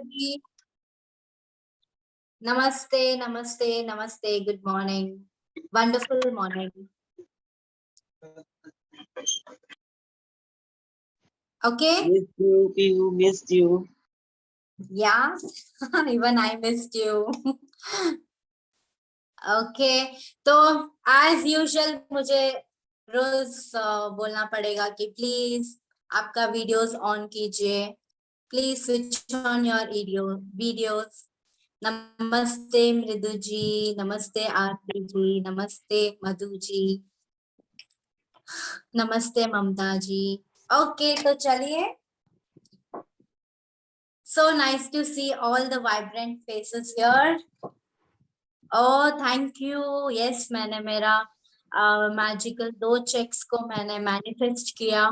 जी। नमस्ते, नमस्ते, नमस्ते, good morning, wonderful morning. Okay? Missed you. Yeah, even I missed you. Okay, तो as usual मुझे रोज बोलना पड़ेगा कि प्लीज आपका वीडियोस ऑन कीजिए, please switch on your videos. नमस्ते मृदु जी, नमस्ते आरती जी, नमस्ते मधु जी, नमस्ते ममता जी। ओके, तो चलिए। So nice to see all the vibrant faces here. Oh, thank you. Yes, मैंने मेरा मैजिकल 2 चेक्स को मैंने मैनिफेस्ट किया,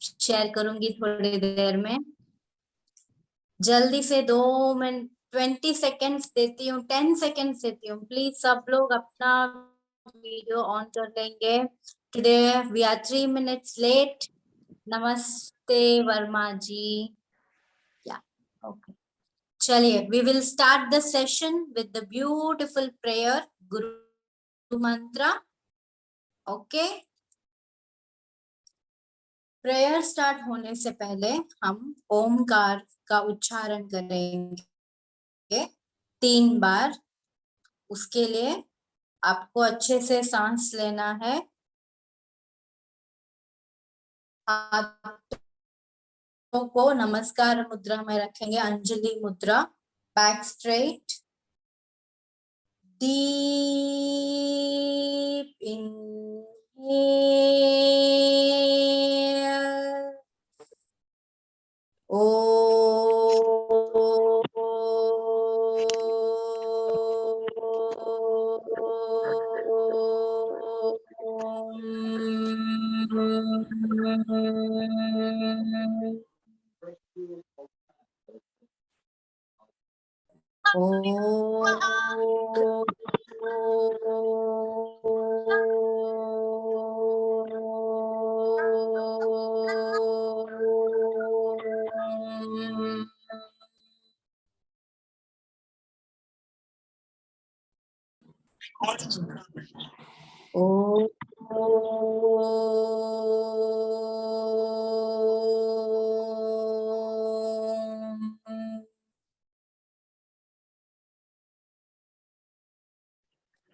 शेयर करूंगी थोड़ी देर में। जल्दी से 2 मिनट 20 सेकेंड्स देती हूँ, 10 सेकेंड्स देती हूँ। प्लीज सब लोग अपना वीडियो ऑन कर लेंगे। Today we are 3 minutes late. नमस्ते वर्मा जी। या ओके, चलिए, we will start the session with the beautiful prayer, Guru Mantra. Okay? Prayer start होने से पहले हम ओमकार का उच्चारण करेंगे 3 बार। उसके लिए आपको अच्छे से सांस लेना है। हाथों को नमस्कार मुद्रा में रखेंगे, अंजलि मुद्रा, बैक स्ट्रेट, deep inhale.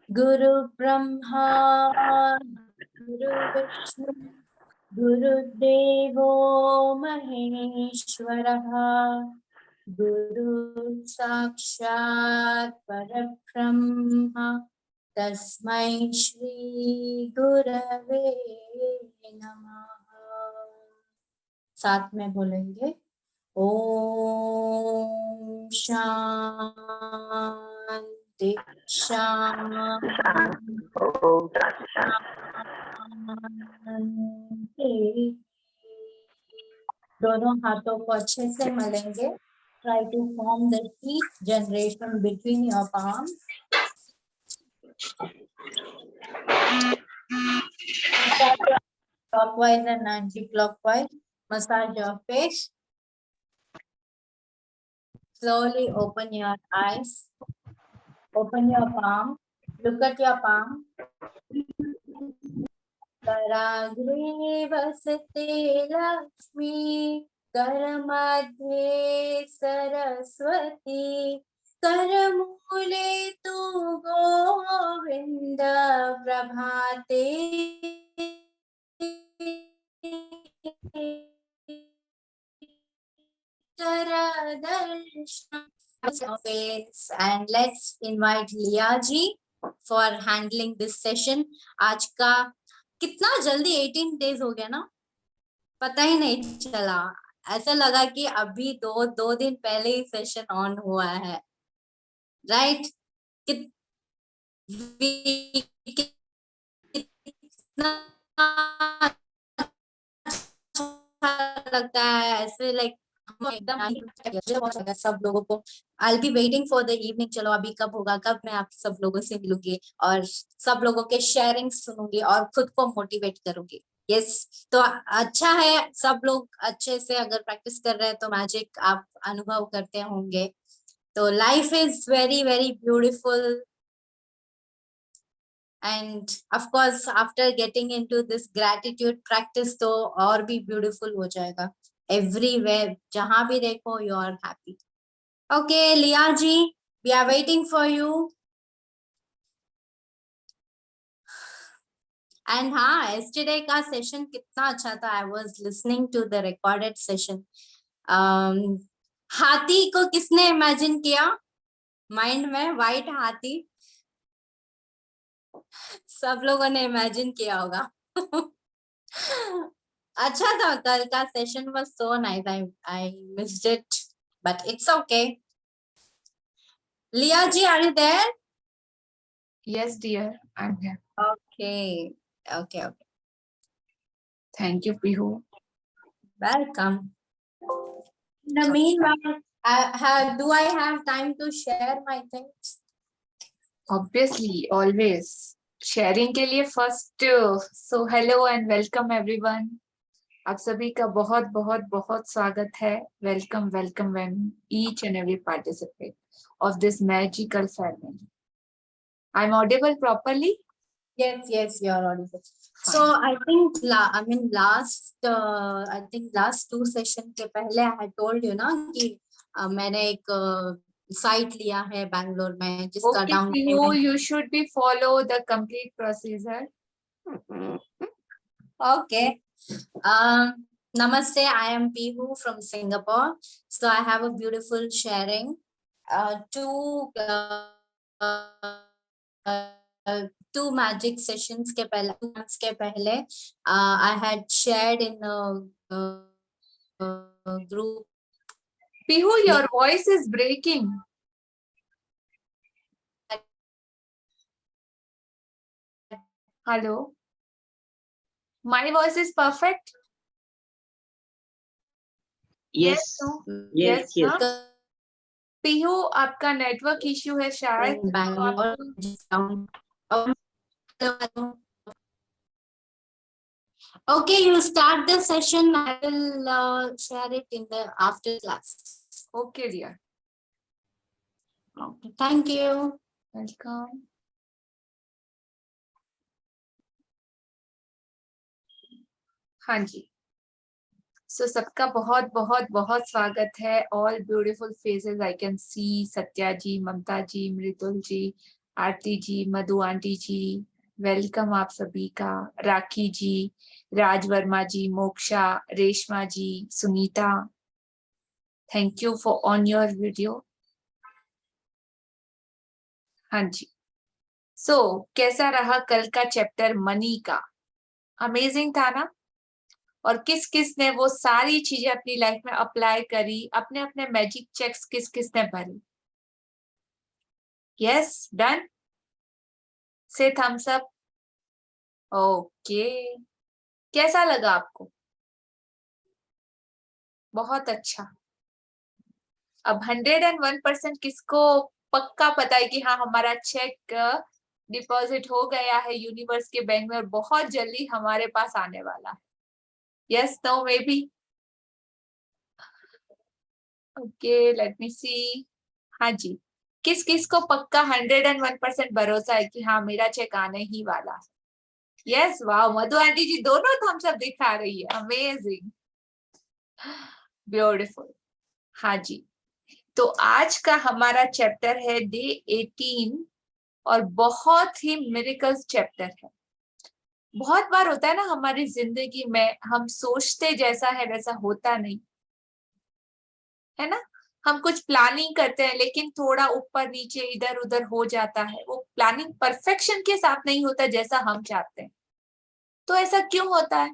गुरु ब्रह्मा गुरु विष्णु गुरुदेवो महेश्वरः, गुरु साक्षात् परब्रह्म, तस्मै श्री गुरवे नमः। साथ में बोलेंगे, ओम शांति शांति। दोनों हाथों को अच्छे से मलेंगे। Try to form the heat generation between your palms. Clockwise and anti-clockwise. Massage your face. Slowly open your eyes. Open your palm. Look at your palm. कराग्रे वसते Lakshmi, करमध्ये Saraswati, करमूले तु गोविंद, प्रभाते and let's invite Liya ji for handling this session. आज का कितना जल्दी 18 days हो गया ना, पता ही नहीं चला। ऐसा लगा कि अभी दो दिन पहले ही सेशन ऑन हुआ है, राइट? कितना लगता है ऐसे, लाइक एकदम सब लोगों को। I'll be waiting for the evening. चलो अभी कब होगा, कब मैं आप सब लोगों से मिलूंगी और सब लोगों के शेयरिंग सुनूंगी और खुद को मोटिवेट करूंगी। यस, तो अच्छा है, सब लोग अच्छे से अगर प्रैक्टिस कर रहे हैं तो मैजिक आप अनुभव करते होंगे. तो life is very very beautiful. End of course after getting into this gratitude practice तो और भी ब्यूटीफुल हो जाएगा. एवरीवेयर जहां भी देखो you are happy. Okay Liya ji, we are waiting for you. And हाँ, एस्टरडे का सेशन कितना अच्छा था. I was listening to the recorded session. हाथी को किसने इमेजिन किया माइंड में? व्हाइट हाथी सब लोगों ने इमेजिन किया होगा. अच्छा था कल का session. Was so nice. I missed it but it's okay. Liya ji, are you there? Yes, dear, I'm here. Okay, okay. Thank you, Pihu. Welcome. In the meanwhile, do I have time to share my things? Obviously, always. Sharing के लिए first. So hello and welcome everyone. आप सभी का बहुत बहुत बहुत स्वागत है. Welcome each and every participant of this magical family. I'm audible properly? Yes, you are audible. So I think last two session के पहले I had told you ना कि मैंने एक साइट लिया है बैंगलोर में जिसका Okay, down Pihu, you should be follow the complete procedure. Okay. Namaste, I am Pihu from Singapore. So I have a beautiful sharing. Two magic sessions के पहले 2 months के पहले I had shared in a group. Pihu, your voice is breaking. Hello. My voice is perfect. Yes. no? Yes. Yes. हाँ? पीहू आपका network issue है शायद. in Bangalore. Okay, you start the session. I will share it in the after class. Okay, dear. Okay, thank you. Welcome. हाँ जी. So सबका बहुत बहुत बहुत स्वागत है. All beautiful faces I can see. Satya ji, Mamata ji, Mridul ji, Aarti ji, Madhu aunty ji. Welcome आप सभी का. राखी जी, राज वर्मा जी, मोक्षा, रेशमा जी, Sunita. Thank you for on your video. हाँ जी. So कैसा रहा कल का चैप्टर मनी का? अमेजिंग था ना? और किस किस ने वो सारी चीजें अपनी लाइफ में अप्लाई करी, अपने अपने मैजिक चेक्स किस किस ने भरी? Yes, done. से थम्स अप. ओके, कैसा लगा आपको? बहुत अच्छा. अब 101% किसको पक्का पता है कि हाँ हमारा चेक डिपॉजिट हो गया है यूनिवर्स के बैंक में और बहुत जल्दी हमारे पास आने वाला है? Yes, no, maybe. Okay, let me see. हाँ जी, किस किस को पक्का 101% भरोसा है कि हाँ मेरा चेक आने ही वाला है? यस, वाह, मधु आंटी जी दोनों थम्स अप दिखा रही है. Amazing, beautiful. हाँ जी, तो आज का हमारा चैप्टर है डे 18 और बहुत ही मिरेकल्स चैप्टर है. बहुत बार होता है ना हमारी जिंदगी में, हम सोचते जैसा है वैसा होता नहीं है ना. हम कुछ प्लानिंग करते हैं लेकिन थोड़ा ऊपर नीचे इधर उधर हो जाता है. वो प्लानिंग परफेक्शन के साथ नहीं होता जैसा हम चाहते हैं. तो ऐसा क्यों होता है?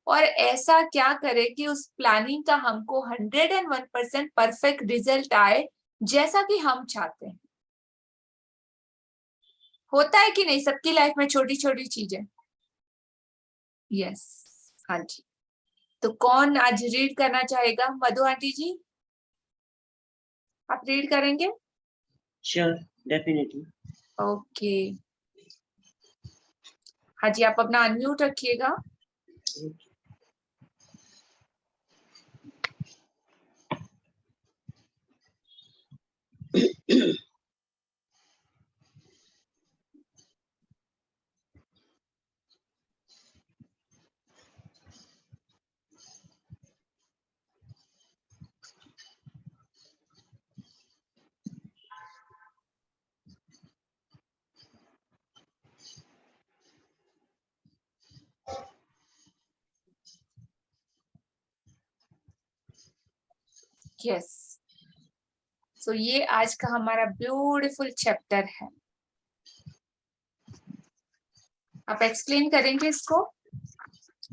और ऐसा क्या करे कि उस प्लानिंग का हमको 101% परफेक्ट रिजल्ट आए जैसा कि हम चाहते हैं? होता है कि नहीं सबकी लाइफ में छोटी छोटी चीजें? यस, हाँ जी. तो कौन आज रीड करना चाहेगा? मधु आंटी जी, आप रीड करेंगे? Sure. Definitely. ओके. हाँ जी, आप अपना अनम्यूट रखिएगा। यस, सो ये आज का हमारा ब्यूटीफुल चैप्टर है। आप एक्सप्लेन करेंगे इसको,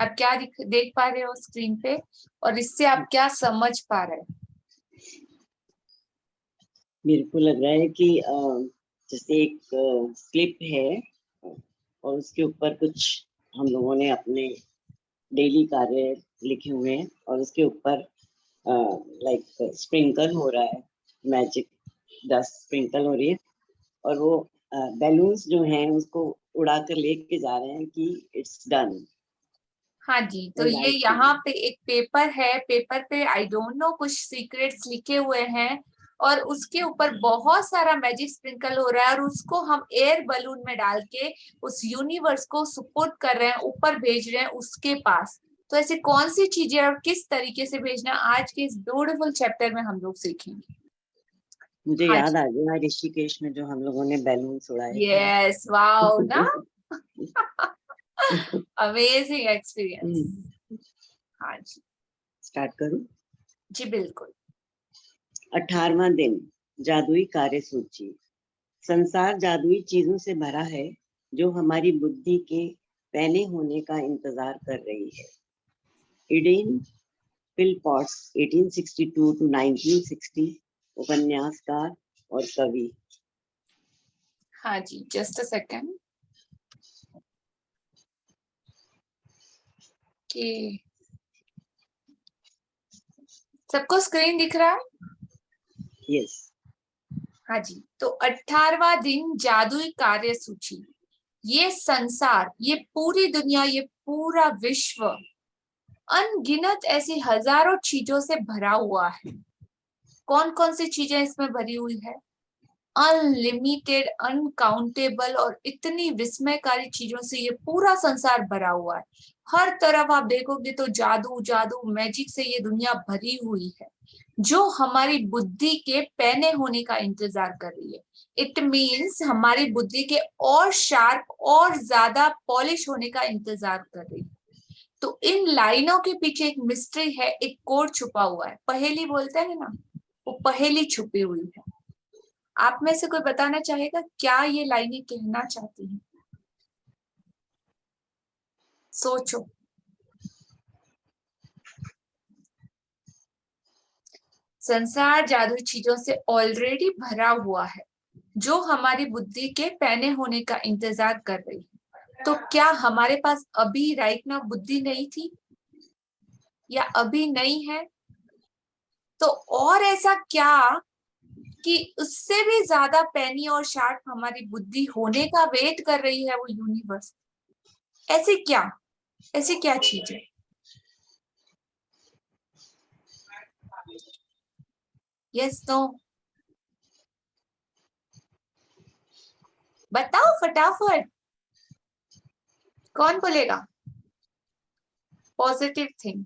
आप क्या देख पा रहे हो स्क्रीन पे, और इससे आप क्या समझ पा रहे हैं? मेरे को लग रहा है कि जैसे एक स्लिप है और उसके ऊपर कुछ हम लोगों ने अपने डेली कार्य लिखे हुए हैं और उसके ऊपर लाइक स्प्रिंकल हो रहा है, मैजिक डस्ट स्प्रिंकल हो रही है और वो बैलून्स जो हैं उसको उड़ा कर लेके जा रहे हैं कि इट्स डन। हाँ जी, तो ये यहाँ पे एक पेपर है, पेपर पे आई डोंट नो कुछ सीक्रेट्स लिखे हुए हैं और उसके ऊपर बहुत सारा मैजिक स्प्रिंकल हो रहा है और उसको हम एयर बलून में डाल के उस यूनिवर्स को सुपुर्द कर रहे हैं, ऊपर भेज रहे हैं उसके पास। तो ऐसी कौन सी चीजें और किस तरीके से भेजना, आज के इस ब्यूटीफुल चैप्टर में हम लोग सीखेंगे। मुझे हाँ याद आ गया ऋषिकेश में जो हम लोगों ने बैलून्स उड़ाए थे। यस, वाओ ना। Amazing experience. हाँ जी, स्टार्ट करूं? जी बिल्कुल। 18वां दिन, जादुई कार्य सूची। संसार जादुई चीजों से भरा है जो हमारी बुद्धि के पहले होने का इंतजार कर रही है। इडेन फिलपॉट्स 1862 to 1960, उपन्यासकार और कवि। हाँ जी, जस्ट अ सेकेंड कि सबको स्क्रीन दिख रहा है? यस। हाँ जी, तो 18वां दिन, जादुई कार्य सूची। ये संसार, ये पूरी दुनिया, ये पूरा विश्व अनगिनत ऐसी हजारों चीजों से भरा हुआ है। कौन कौन सी चीजें इसमें भरी हुई है? अनलिमिटेड, अनकाउंटेबल और इतनी विस्मयकारी चीजों से ये पूरा संसार भरा हुआ है। हर तरफ आप देखोगे तो जादू जादू मैजिक से ये दुनिया भरी हुई है जो हमारी बुद्धि के पैने होने का इंतजार कर रही है। इट मीन्स हमारी बुद्धि के और शार्प और ज्यादा पॉलिश होने का इंतजार कर रही है। तो इन लाइनों के पीछे एक मिस्ट्री है, एक कोड छुपा हुआ है, पहेली बोलते हैं ना, वो पहेली छुपी हुई है। आप में से कोई बताना चाहेगा क्या ये लाइनें कहना चाहती हैं? सोचो। संसार जादुई चीजों से ऑलरेडी भरा हुआ है जो हमारी बुद्धि के पैने होने का इंतजार कर रही है। तो क्या हमारे पास अभी राइट नाउ बुद्धि नहीं थी या अभी नहीं है? तो और ऐसा क्या कि उससे भी ज्यादा पैनी और शार्प हमारी बुद्धि होने का वेट कर रही है वो यूनिवर्स? ऐसी क्या चीज है? यस नो, बताओ फटाफट, कौन बोलेगा? Positive thing,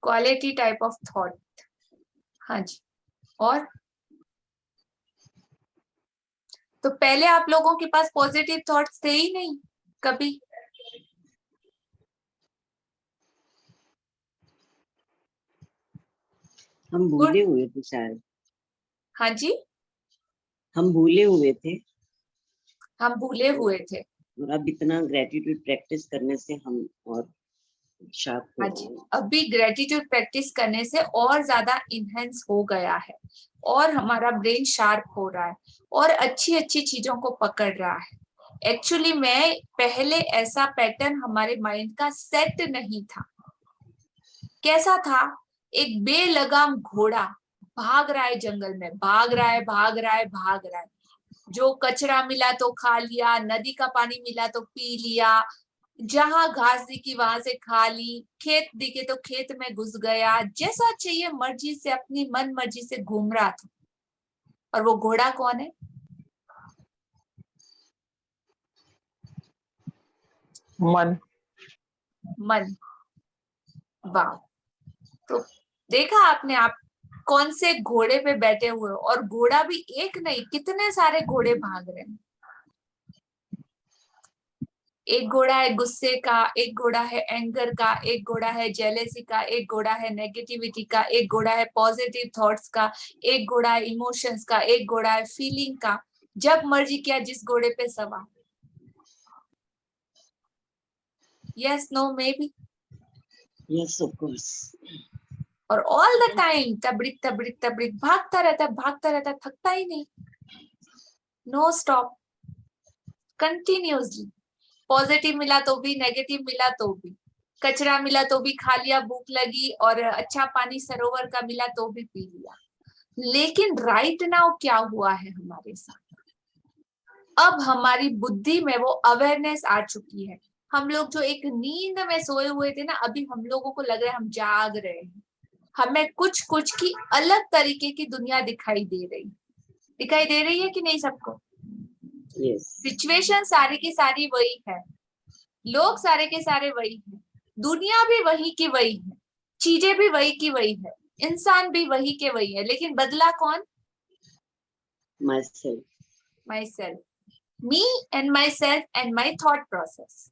quality type of thought. हाँ जी, और तो पहले आप लोगों के पास पॉजिटिव थॉट्स थे ही नहीं कभी? हम भूले हुए थे शायद। हाँ जी, हम भूले हुए थे हम भूले हुए थे। और अब इतना ग्रेटिट्यूड प्रैक्टिस करने से हम और शार्प हो हाँ रहे जी, हैं। अभी ग्रेटिट्यूड प्रैक्टिस करने से और ज्यादा इनहेंस हो गया है और हमारा ब्रेन शार्प हो रहा है और अच्छी अच्छी चीजों को पकड़ रहा है। एक्चुअली में पहले ऐसा पैटर्न हमारे माइंड का सेट नहीं था। कैसा था? एक बेलगाम घोड़ा भाग रहा है जंगल में, भाग रहा है भाग रहा है भाग रहा है, जो कचरा मिला तो खा लिया, नदी का पानी मिला तो पी लिया, जहां घास दिखी वहां से खा ली, खेत दिखे तो खेत में घुस गया, जैसा चाहिए मर्जी से अपनी मन मर्जी से घूम रहा था। और वो घोड़ा कौन है? मन। मन। वाह। तो देखा आपने, आप कौन से घोड़े पे बैठे हुए हो, और घोड़ा भी एक नहीं, कितने सारे घोड़े भाग रहे हैं। एक घोड़ा है गुस्से का, एक घोड़ा है एंगर का, एक घोड़ा है जेलेसी का, एक घोड़ा है नेगेटिविटी का, एक घोड़ा है पॉजिटिव थॉट्स का, एक घोड़ा है इमोशंस का, एक घोड़ा है फीलिंग का। जब मर्जी किया जिस घोड़े पे सवार। Yes, no, maybe. Yes, of course. और ऑल द टाइम तबड़िक तबड़िक तबड़िक भागता रहता है, भागता रहता है, थकता ही नहीं। No stop, continuously. पॉजिटिव मिला तो भी, नेगेटिव मिला तो भी, कचरा मिला तो भी खा लिया, भूख लगी, और अच्छा पानी सरोवर का मिला तो भी पी लिया। लेकिन राइट नाउ क्या हुआ है हमारे साथ? अब हमारी बुद्धि में वो अवेयरनेस आ चुकी है। हम लोग जो एक नींद में सोए हुए थे ना, अभी हम लोगों को लग रहा है हम जाग रहे हैं। हमें कुछ कुछ की अलग तरीके की दुनिया दिखाई दे रही है कि नहीं सबको? Yes. सिचुएशन सारी की सारी वही है, लोग सारे के सारे वही है, दुनिया भी वही की वही है, चीजें भी वही की वही है, इंसान भी वही के वही है, लेकिन बदला कौन? Myself. Myself. Me and myself and my thought process.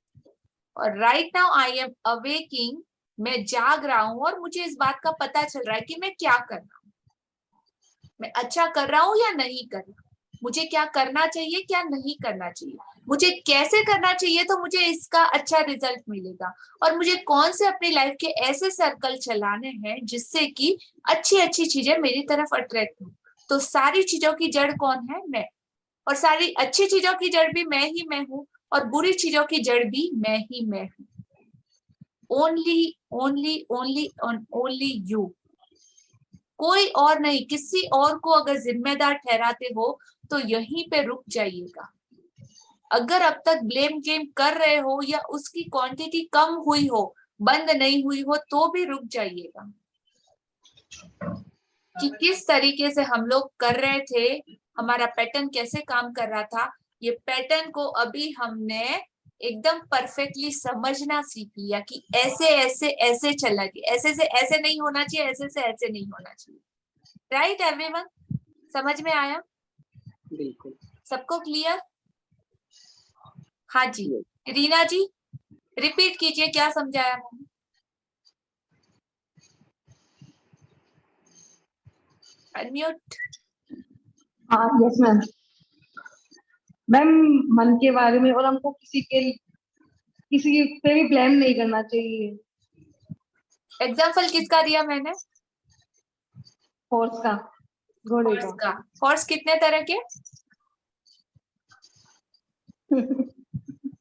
और right now I am awaking, मैं जाग रहा हूं और मुझे इस बात का पता चल रहा है कि मैं क्या कर रहा हूँ, मैं अच्छा कर रहा हूँ या नहीं कर रहा, मुझे क्या करना चाहिए क्या नहीं करना चाहिए, मुझे कैसे करना चाहिए तो मुझे इसका अच्छा रिजल्ट मिलेगा, और मुझे कौन से अपनी लाइफ के ऐसे सर्कल चलाने हैं जिससे कि अच्छी अच्छी चीजें मेरी तरफ अट्रैक्ट हो। तो सारी चीजों की जड़ कौन है? मैं। और सारी अच्छी चीजों की जड़ भी मैं ही मैं हूँ, और बुरी चीजों की जड़ भी मैं ही मैं हूँ। Only only only only you, कोई और नहीं। किसी और को अगर जिम्मेदार ठहराते हो तो यहीं पे रुक जाइएगा। अगर अब तक ब्लेम गेम कर रहे हो या उसकी क्वांटिटी कम हुई हो, बंद नहीं हुई हो, तो भी रुक जाइएगा। कि किस तरीके से हम लोग कर रहे थे, हमारा पैटर्न कैसे काम कर रहा था, ये पैटर्न को अभी हमने एकदम परफेक्टली समझना सीख लिया कि ऐसे ऐसे ऐसे चलना चाहिए, ऐसे से ऐसे नहीं होना चाहिए, ऐसे से ऐसे नहीं होना चाहिए। Right everyone? समझ में आया? बिल्कुल। सबको क्लियर? हाँ जी। रीना जी रिपीट कीजिए, क्या समझाया मैंने? अनम्यूट। हाँ, यस मैम। मैम, मन के बारे में, और हमको किसी पे भी ब्लेम नहीं करना चाहिए। एग्जाम्पल किसका दिया मैंने? हॉर्स का, घोड़े हॉर्स का। हॉर्स कितने तरह के?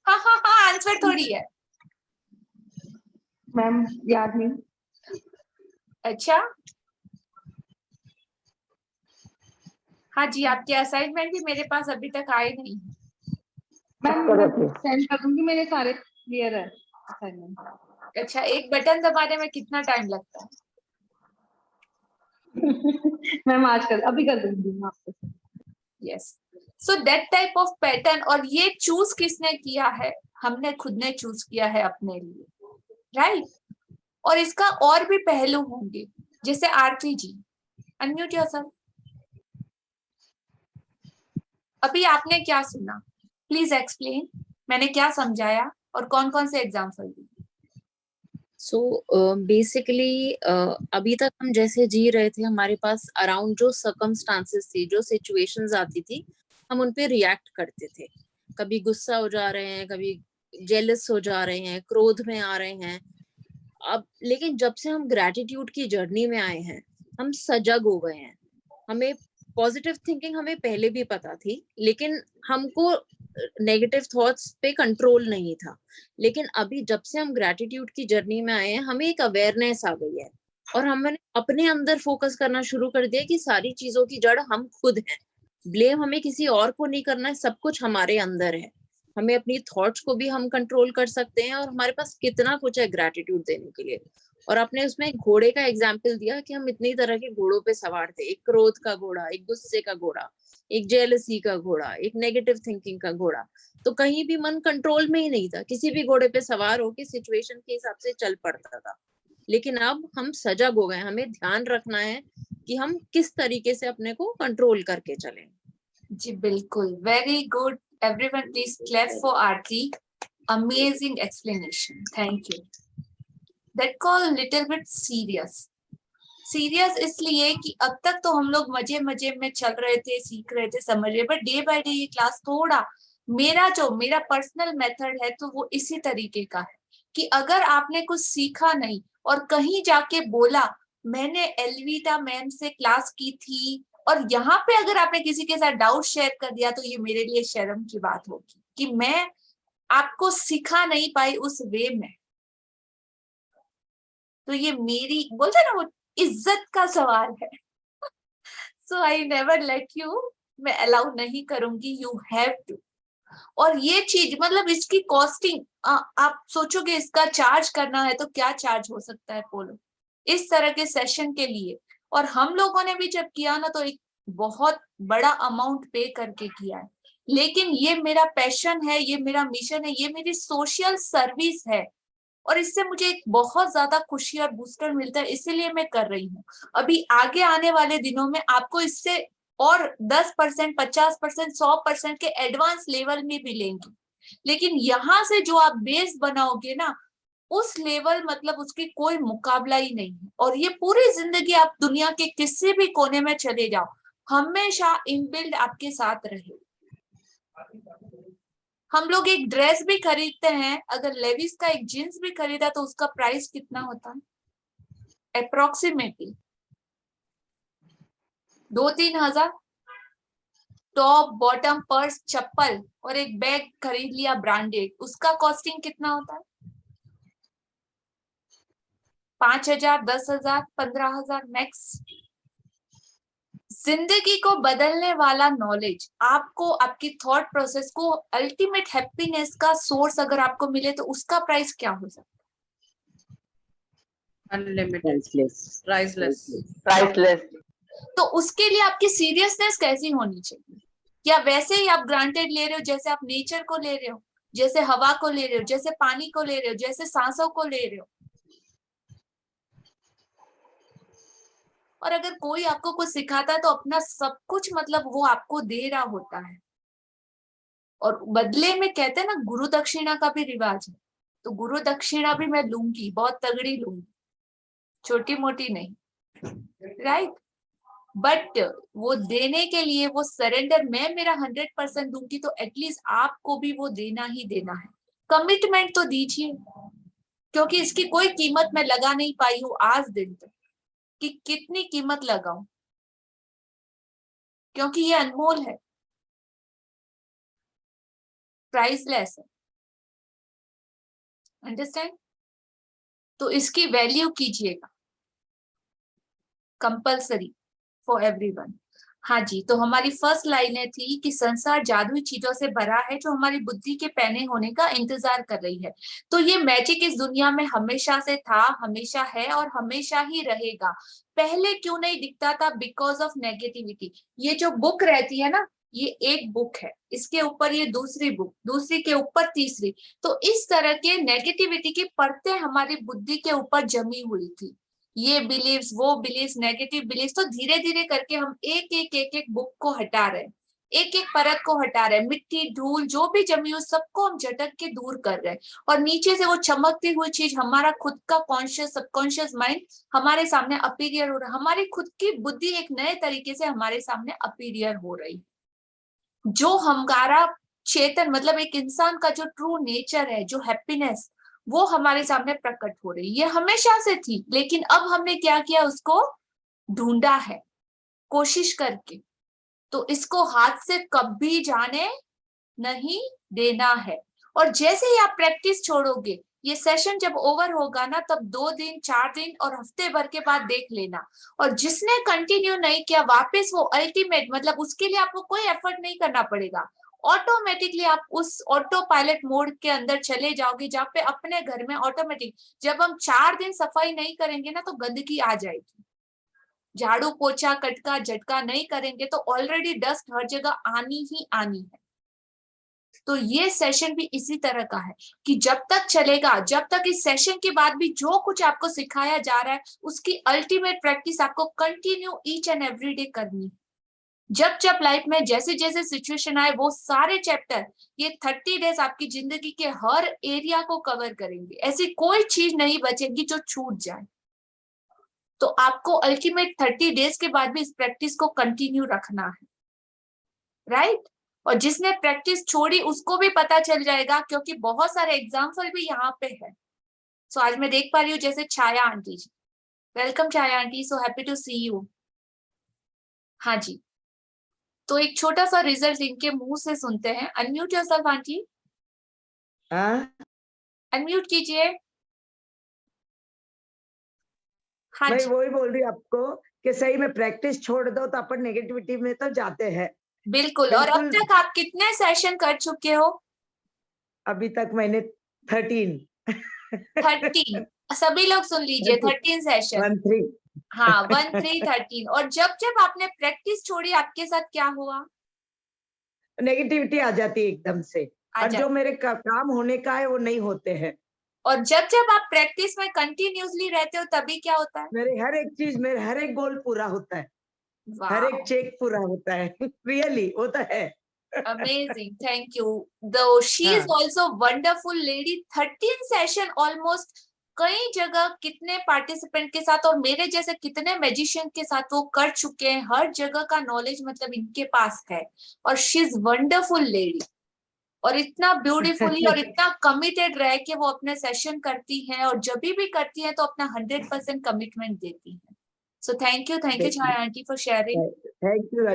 हाँ हाँ हाँ, आंसर थोड़ी है। मैम याद नहीं। अच्छा, हाँ जी, आपके असाइनमेंट भी मेरे पास अभी तक आए नहीं। मैम सेंड कर दूंगी, मेरे सारे क्लियर है असाइनमेंट। अच्छा, एक बटन दबाने में कितना टाइम लगता है? मैम अभी कर दूंगी मैं आपको। Yes, so that type of pattern. और ये चूज किसने किया है? हमने खुद ने चूज किया है अपने लिए, राइट? और इसका और भी पहलू होंगे, जैसे आरती जी, अनम्यूट योरसेल्फ। अभी आपने क्या सुना, प्लीज एक्सप्लेन। मैंने क्या समझाया और कौन कौन से एग्जाम्पल दिए? सो बेसिकली अभी तक हम जैसे जी रहे थे, हमारे पास अराउंड जो सर्कमस्टांसेस थी, जो सिचुएशंस आती थी, हम उन पे रिएक्ट करते थे। कभी गुस्सा हो जा रहे हैं, कभी जेलस हो जा रहे हैं, क्रोध में आ रहे हैं। अब लेकिन जब से हम ग्रैटिट्यूड की जर्नी में आए हैं, हम सजग हो गए हैं। हमें पॉजिटिव थिंकिंग हमें पहले भी पता थी, लेकिन हमको नेगेटिव थॉट्स पे कंट्रोल नहीं था। लेकिन अभी जब से हम ग्रैटिट्यूड की जर्नी में आए हैं, हमें एक अवेयरनेस आ गई है, और हमने अपने अंदर फोकस करना शुरू कर दिया कि सारी चीजों की जड़ हम खुद हैं। ब्लेम हमें किसी और को नहीं करना है, सब कुछ हमारे अंदर है। हमें अपनी थॉट्स को भी हम कंट्रोल कर सकते हैं और हमारे पास कितना कुछ है ग्रैटिट्यूड देने के लिए। और आपने उसमें एक घोड़े का एग्जाम्पल दिया कि हम इतनी तरह के घोड़ों पे सवार थे, एक क्रोध का घोड़ा, एक गुस्से का घोड़ा, एक जेलसी का घोड़ा, एक नेगेटिव थिंकिंग का घोड़ा। तो कहीं भी मन कंट्रोल में ही नहीं था, किसी भी घोड़े पे सवार होके सिचुएशन के हिसाब से चल पड़ता था। लेकिन अब हम सजग हो गए, हमें ध्यान रखना है कि हम किस तरीके से अपने को कंट्रोल करके चलें। जी बिल्कुल, very good everyone, please clap for Aarti, amazing explanation, thank you. That call little bit serious. Serious इसलिए कि अब तक तो हम लोग मजे मजे में चल रहे थे, सीख रहे थे, समझ रहे, बट डे बाय डे ये क्लास थोड़ा मेरा पर्सनल मेथड है तो वो इसी तरीके का है कि अगर आपने कुछ सीखा नहीं और कहीं जाके बोला मैंने एल्विटा मैम से क्लास की थी, और यहाँ पे अगर आपने किसी के साथ डाउट शेयर कर दिया, तो ये मेरे लिए शर्म की बात होगी कि मैं आपको सिखा नहीं पाई उस वे में। तो ये मेरी, बोलते ना वो, इज्जत का सवाल है। सो आई नेवर लेट यू, मैं अलाउ नहीं करूंगी, यू हैव टू। और ये चीज मतलब इसकी कॉस्टिंग, आप सोचोगे इसका चार्ज करना है तो क्या चार्ज हो सकता है बोलो इस तरह के सेशन के लिए। और हम लोगों ने भी जब किया ना तो एक बहुत बड़ा अमाउंट पे करके किया है, लेकिन ये मेरा पैशन है, ये मेरा मिशन है, ये मेरी सोशल सर्विस है, और इससे मुझे एक बहुत ज्यादा खुशी और बूस्टर मिलता है, इसीलिए मैं कर रही हूँ। अभी आगे आने वाले दिनों में आपको इससे और 10%, 50%, 100% के एडवांस लेवल में भी लेंगे, लेकिन यहाँ से जो आप बेस बनाओगे ना, उस लेवल मतलब उसकी कोई मुकाबला ही नहीं है। और ये पूरी जिंदगी आप दुनिया के किसी भी कोने में चले जाओ, हमेशा इनबिल्ड आपके साथ रहे। हम लोग एक ड्रेस भी खरीदते हैं, अगर लेविस का एक जींस भी खरीदा तो उसका प्राइस कितना होता है अप्रोक्सीमेटली 2-3 हजार। टॉप, बॉटम, पर्स, चप्पल और एक बैग खरीद लिया ब्रांडेड, उसका कॉस्टिंग कितना होता है? 5,000, 10,000, 15,000 मैक्स। जिंदगी को बदलने वाला नॉलेज, आपको आपकी थॉट प्रोसेस को अल्टीमेट हैप्पीनेस का सोर्स अगर आपको मिले तो उसका प्राइस क्या हो सकता है? Unlimited, priceless. प्राइसलेस। तो उसके लिए आपकी सीरियसनेस कैसी होनी चाहिए? क्या वैसे ही आप ग्रांटेड ले रहे हो जैसे आप नेचर को ले रहे हो, जैसे हवा को ले रहे हो, जैसे पानी को ले रहे हो, जैसे सांसों को ले रहे हो? और अगर कोई आपको कुछ सिखाता है तो अपना सब कुछ मतलब वो आपको दे रहा होता है, और बदले में कहते हैं ना गुरु दक्षिणा का भी रिवाज है, तो गुरु दक्षिणा भी मैं लूंगी, बहुत तगड़ी लूंगी, छोटी मोटी नहीं, राइट? बट वो देने के लिए वो सरेंडर, मैं मेरा 100% दूंगी तो एटलीस्ट आपको भी वो देना ही देना है। कमिटमेंट तो दीजिए, क्योंकि इसकी कोई कीमत मैं लगा नहीं पाई हूँ आज दिन तक कि कितनी कीमत लगाऊं, क्योंकि ये अनमोल है, प्राइसलेस है। अंडरस्टैंड? तो इसकी वैल्यू कीजिएगा, कंपल्सरी फॉर एवरीवन। हाँ जी, तो हमारी फर्स्ट लाइनें थी कि संसार जादुई चीजों से भरा है जो हमारी बुद्धि के पैने होने का इंतजार कर रही है। तो ये मैजिक इस दुनिया में हमेशा से था, हमेशा है और हमेशा ही रहेगा। पहले क्यों नहीं दिखता था? Because of negativity. ये जो बुक रहती है ना, ये एक बुक है, इसके ऊपर ये दूसरी बुक, दूसरी के ऊपर तीसरी, तो इस तरह के नेगेटिविटी की परतें हमारी बुद्धि के ऊपर जमी हुई थी। ये बिलीव्स, वो बिलीव्स, नेगेटिव बिलीव्स, तो धीरे धीरे करके हम एक एक बुक को हटा रहे हैं, एक एक परत को हटा रहे हैं, मिट्टी धूल जो भी जमी हो सबको हम झटक के दूर कर रहे हैं, और नीचे से वो चमकती हुई चीज हमारा खुद का कॉन्शियस सबकॉन्शियस माइंड हमारे सामने अपीरियर हो रहा है, हमारी खुद की बुद्धि एक नए तरीके से हमारे सामने अपीरियर हो रही है। जो हमारा चेतन मतलब एक इंसान का जो ट्रू नेचर है, जो हैप्पीनेस, वो हमारे सामने प्रकट हो रही है। ये हमेशा से थी, लेकिन अब हमने क्या किया, उसको ढूंढा है कोशिश करके, तो इसको हाथ से कभी जाने नहीं देना है। और जैसे ही आप प्रैक्टिस छोड़ोगे, ये सेशन जब ओवर होगा ना तब 2 दिन 4 दिन और हफ्ते भर के बाद देख लेना। और जिसने कंटिन्यू नहीं किया वापस वो अल्टीमेट मतलब उसके लिए आपको कोई एफर्ट नहीं करना पड़ेगा, ऑटोमेटिकली आप उस ऑटो पायलट मोड के अंदर चले जाओगे जहाँ पे अपने घर में ऑटोमेटिक जब हम 4 दिन सफाई नहीं करेंगे ना तो गंदगी आ जाएगी। झाड़ू पोछा कटका झटका नहीं करेंगे तो ऑलरेडी डस्ट हर जगह आनी ही आनी है। तो ये सेशन भी इसी तरह का है कि जब तक चलेगा, जब तक इस सेशन के बाद भी जो कुछ आपको सिखाया जा रहा है उसकी अल्टीमेट प्रैक्टिस आपको continue each and every day करनी है। जब जब लाइफ में जैसे जैसे सिचुएशन आए वो सारे चैप्टर ये 30 डेज आपकी जिंदगी के हर एरिया को कवर करेंगे। ऐसी कोई चीज नहीं बचेगी जो छूट जाए। तो आपको अल्टीमेट 30 डेज के बाद भी इस प्रैक्टिस को कंटिन्यू रखना है, राइट? और जिसने प्रैक्टिस छोड़ी उसको भी पता चल जाएगा क्योंकि बहुत सारे एग्जाम्पल भी यहाँ पे है। सो आज मैं देख पा रही हूँ जैसे Chhaya aunty ji, welcome Chhaya aunty, so happy to see you. हाँ जी, तो एक छोटा सा रिजल्ट इनके मुंह से सुनते हैं। अनम्यूट योरसेल्फ आंटी, अनम्यूट कीजिए। हाँ मैं जी, वही बोल रही हूँ आपको कि सही में प्रैक्टिस छोड़ दो तो अपन नेगेटिविटी में तो जाते हैं। बिल्कुल। और अब बिल्कुल। तक आप कितने सेशन कर चुके हो? अभी तक मैंने 13 13। सभी लोग सुन लीजिए, 13 सेशन। 13 हाँ, 13 13। और जब जब आपने प्रैक्टिस छोड़ी आपके साथ क्या हुआ? नेगेटिविटी आ जाती है एकदम से, और जो मेरे काम होने का है वो नहीं होते हैं। और जब जब आप प्रैक्टिस में कंटिन्यूअसली रहते हो तभी क्या होता है? मेरे हर एक चीज, मेरे हर एक गोल पूरा होता है, हर वाह, एक चेक पूरा होता है। रियली होता है। Amazing, thank you. Though she is also wonderful lady. 13 session almost, कई जगह कितने पार्टिसिपेंट के साथ और मेरे जैसे कितने मैजिशियन के साथ वो कर चुके हैं। हर जगह का नॉलेज मतलब इनके पास है। और शी इज वंडरफुल लेडी और इतना ब्यूटीफुली और इतना कमिटेड रह के वो अपने सेशन करती हैं और जब भी करती हैं तो अपना 100% कमिटमेंट देती हैं। So thank you Chhaya aunty for sharing. Thank you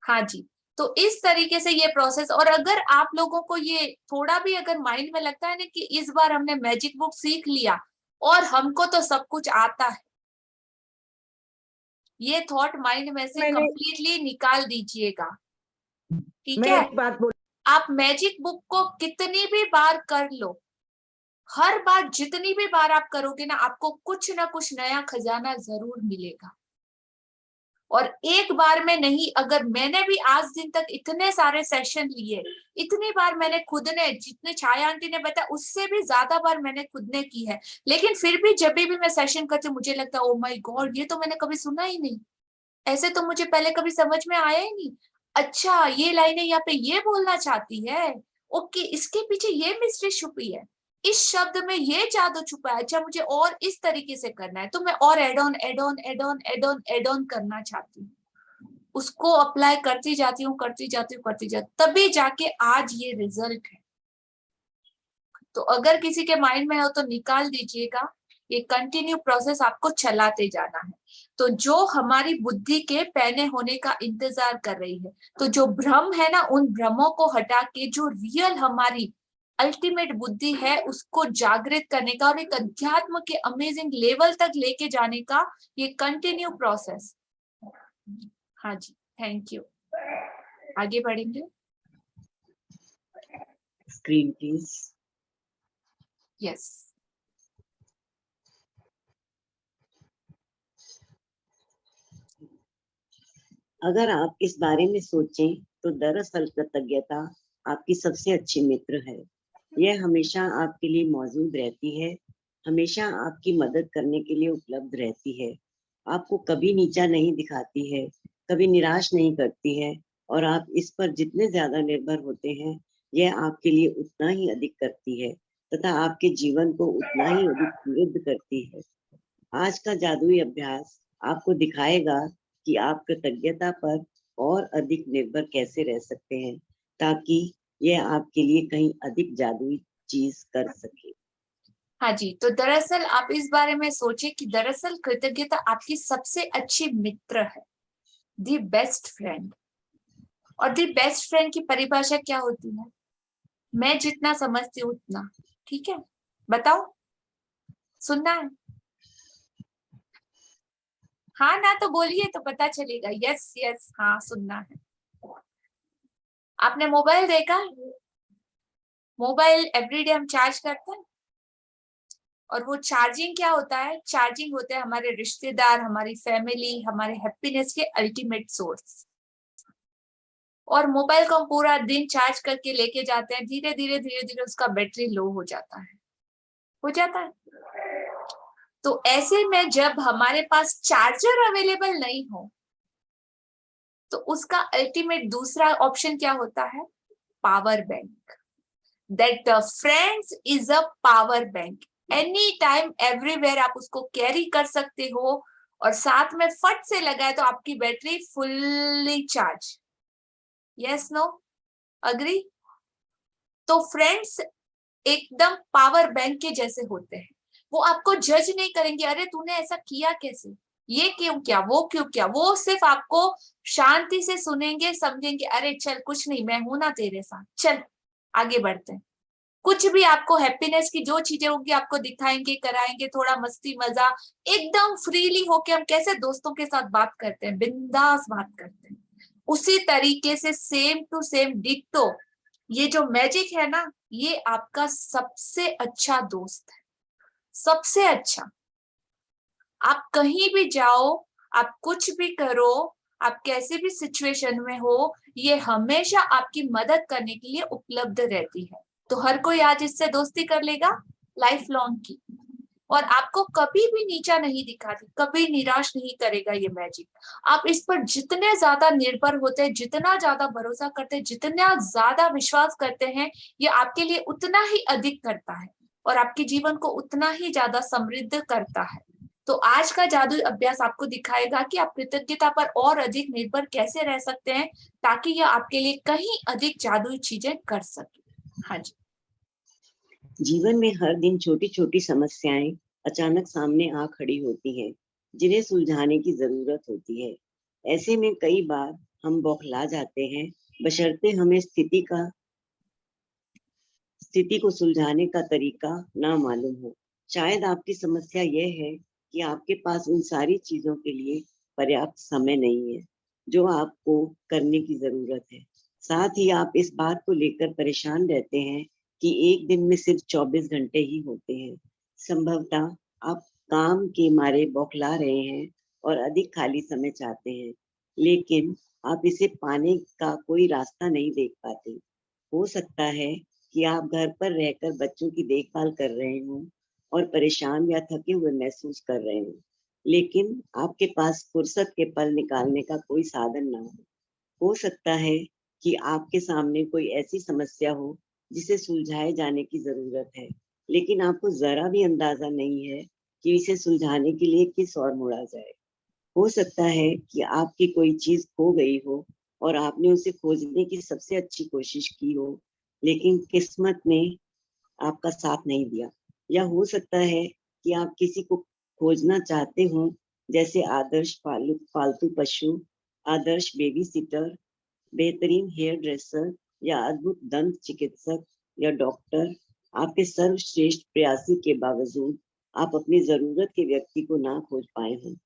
हाँ जी, तो इस तरीके से ये प्रोसेस। और अगर आप लोगों को ये थोड़ा भी अगर माइंड में लगता है ना कि इस बार हमने मैजिक बुक सीख लिया और हमको तो सब कुछ आता है, ये थॉट माइंड में से कंप्लीटली निकाल दीजिएगा, ठीक मैं है? एक बात बोल, आप मैजिक बुक को कितनी भी बार कर लो, हर बार जितनी भी बार आप करोगे ना आपको कुछ ना कुछ नया खजाना जरूर मिलेगा। और एक बार में नहीं, अगर मैंने भी आज दिन तक इतने सारे सेशन लिए, इतनी बार मैंने खुद ने, जितने छाया आंटी ने बताया उससे भी ज्यादा बार मैंने खुद ने की है, लेकिन फिर भी जब भी मैं सेशन करती हूँ मुझे लगता है ओ माय गॉड ये तो मैंने कभी सुना ही नहीं, ऐसे तो मुझे पहले कभी समझ में आया ही नहीं। अच्छा ये लाइनें यहाँ पे ये बोलना चाहती है, ओके इसके पीछे ये मिस्ट्री छुपी है, इस शब्द में ये जादू छुपा है, अच्छा मुझे और इस तरीके से करना है, तो मैं और add on add on add on add on add on करना चाहती हूँ, उसको अप्लाई करती जाती हूँ करती जाती हूँ करती जाती, तभी जाके आज ये रिजल्ट है। तो अगर किसी के माइंड में हो तो निकाल दीजिएगा, ये कंटिन्यू प्रोसेस आपको चलाते जाना है। तो जो हमारी बुद्धि के पैने होने का इंतजार कर रही है, तो जो भ्रम है ना उन भ्रमों को हटा के जो रियल हमारी अल्टीमेट बुद्धि है उसको जागृत करने का और एक अध्यात्म के अमेजिंग लेवल तक लेके जाने का ये कंटिन्यू प्रोसेस। हाँ जी, थैंक यू। आगे बढ़ेंगे। Screen please. यस। अगर आप इस बारे में सोचें तो दरअसल कृतज्ञता आपकी सबसे अच्छी मित्र है। यह हमेशा आपके लिए मौजूद रहती है, हमेशा आपकी मदद करने के लिए उपलब्ध रहती है, आपको कभी नीचा नहीं दिखाती है, कभी निराश नहीं करती है, और आप इस पर जितने ज्यादा निर्भर होते हैं यह आपके लिए उतना ही अधिक करती है तथा आपके जीवन को उतना ही अधिक समृद्ध करती है। आज का जादुई अभ्यास आपको दिखाएगा कि आप कृतज्ञता पर और अधिक निर्भर कैसे रह सकते हैं ताकि यह आपके लिए कहीं अधिक जादुई चीज कर सके। हाँ जी, तो दरअसल आप इस बारे में सोचे कि दरअसल कृतज्ञता आपकी सबसे अच्छी मित्र है, दी बेस्ट फ्रेंड। और दी बेस्ट फ्रेंड की परिभाषा क्या होती है? मैं जितना समझती हूँ उतना। ठीक है, बताओ, सुनना है? हाँ ना तो बोलिए तो पता चलेगा। यस यस, हाँ सुनना है। आपने मोबाइल देखा? मोबाइल एवरीडे हम चार्ज करते हैं, और वो चार्जिंग क्या होता है? चार्जिंग होते हैं हमारे रिश्तेदार, हमारी फैमिली, हमारे हैप्पीनेस के अल्टीमेट सोर्स। और मोबाइल को हम पूरा दिन चार्ज करके लेके जाते हैं, धीरे धीरे धीरे धीरे उसका बैटरी लो हो जाता है, हो जाता है। तो ऐसे में जब हमारे पास चार्जर अवेलेबल नहीं हो, तो उसका अल्टीमेट दूसरा ऑप्शन क्या होता है? Power bank. That friends is a power bank. Any time everywhere आप उसको कैरी कर सकते हो, और साथ में फट से लगाए तो आपकी battery fully charge. Yes no, agree? तो फ्रेंड्स एकदम पावर बैंक के जैसे होते हैं। वो आपको जज नहीं करेंगे, अरे तूने ऐसा किया कैसे, ये क्यों किया, वो क्यों किया। वो सिर्फ आपको शांति से सुनेंगे, समझेंगे, अरे चल कुछ नहीं, मैं हूं ना तेरे साथ, चल आगे बढ़ते हैं। कुछ भी आपको हैप्पीनेस की जो चीजें होंगी आपको दिखाएंगे, कराएंगे, थोड़ा मस्ती मजा, एकदम फ्रीली होके हम कैसे दोस्तों के साथ बात करते हैं, बिंदास बात करते हैं, उसी तरीके से सेम टू सेम डिट्टो ये जो मैजिक है ना, ये आपका सबसे अच्छा दोस्त है, सबसे अच्छा। आप कहीं भी जाओ, आप कुछ भी करो, आप कैसे भी सिचुएशन में हो, ये हमेशा आपकी मदद करने के लिए उपलब्ध रहती है। तो हर कोई आज इससे दोस्ती कर लेगा लाइफ लॉन्ग की, और आपको कभी भी नीचा नहीं दिखाती, कभी निराश नहीं करेगा ये मैजिक। आप इस पर जितने ज्यादा निर्भर होते हैं, जितना ज्यादा भरोसा करते हैं, जितना ज्यादा विश्वास करते हैं, ये आपके लिए उतना ही अधिक करता है और आपके जीवन को उतना ही ज्यादा समृद्ध करता है। तो आज का जादुई अभ्यास आपको दिखाएगा कि आप कृतज्ञता पर और अधिक निर्भर कैसे रह सकते हैं, ताकि यह आपके लिए कहीं अधिक जादुई चीजें कर सके। हाँ जी। जीवन में हर दिन छोटी छोटी समस्याएं अचानक सामने आ खड़ी होती हैं, जिन्हें सुलझाने की जरूरत होती है। ऐसे में कई बार हम बौखला जाते हैं, बशर्ते हमें स्थिति को सुलझाने का तरीका ना मालूम हो। शायद आपकी समस्या यह है कि आपके पास उन सारी चीजों के लिए पर्याप्त समय नहीं है जो आपको करने की जरूरत है। साथ ही आप इस बात को लेकर परेशान रहते हैं कि एक दिन में सिर्फ 24 घंटे ही होते हैं। संभवतः आप काम के मारे बौखला रहे हैं और अधिक खाली समय चाहते हैं, लेकिन आप इसे पाने का कोई रास्ता नहीं देख पाते। हो सकता है कि आप घर पर रहकर बच्चों की देखभाल कर रहे हों और परेशान या थके हुए महसूस कर रहे हों, लेकिन आपके पास फुर्सत के पल निकालने का कोई साधन ना हो सकता है कि आपके सामने कोई ऐसी समस्या हो जिसे सुलझाए जाने की जरूरत है, लेकिन आपको जरा भी अंदाजा नहीं है कि इसे सुलझाने के लिए किस ओर मुड़ा जाए। हो सकता है कि आपकी कोई चीज खो गई हो और आपने उसे खोजने की सबसे अच्छी कोशिश की हो, लेकिन किस्मत ने आपका साथ नहीं दिया। या हो सकता है कि आप किसी को खोजना चाहते हो, जैसे आदर्श पालतू पशु, आदर्श बेबी सिटर, बेहतरीन हेयर ड्रेसर या अद्भुत दंत चिकित्सक या डॉक्टर। आपके सर्वश्रेष्ठ प्रयासी के बावजूद आप अपनी जरूरत के व्यक्ति को ना खोज पाए हों।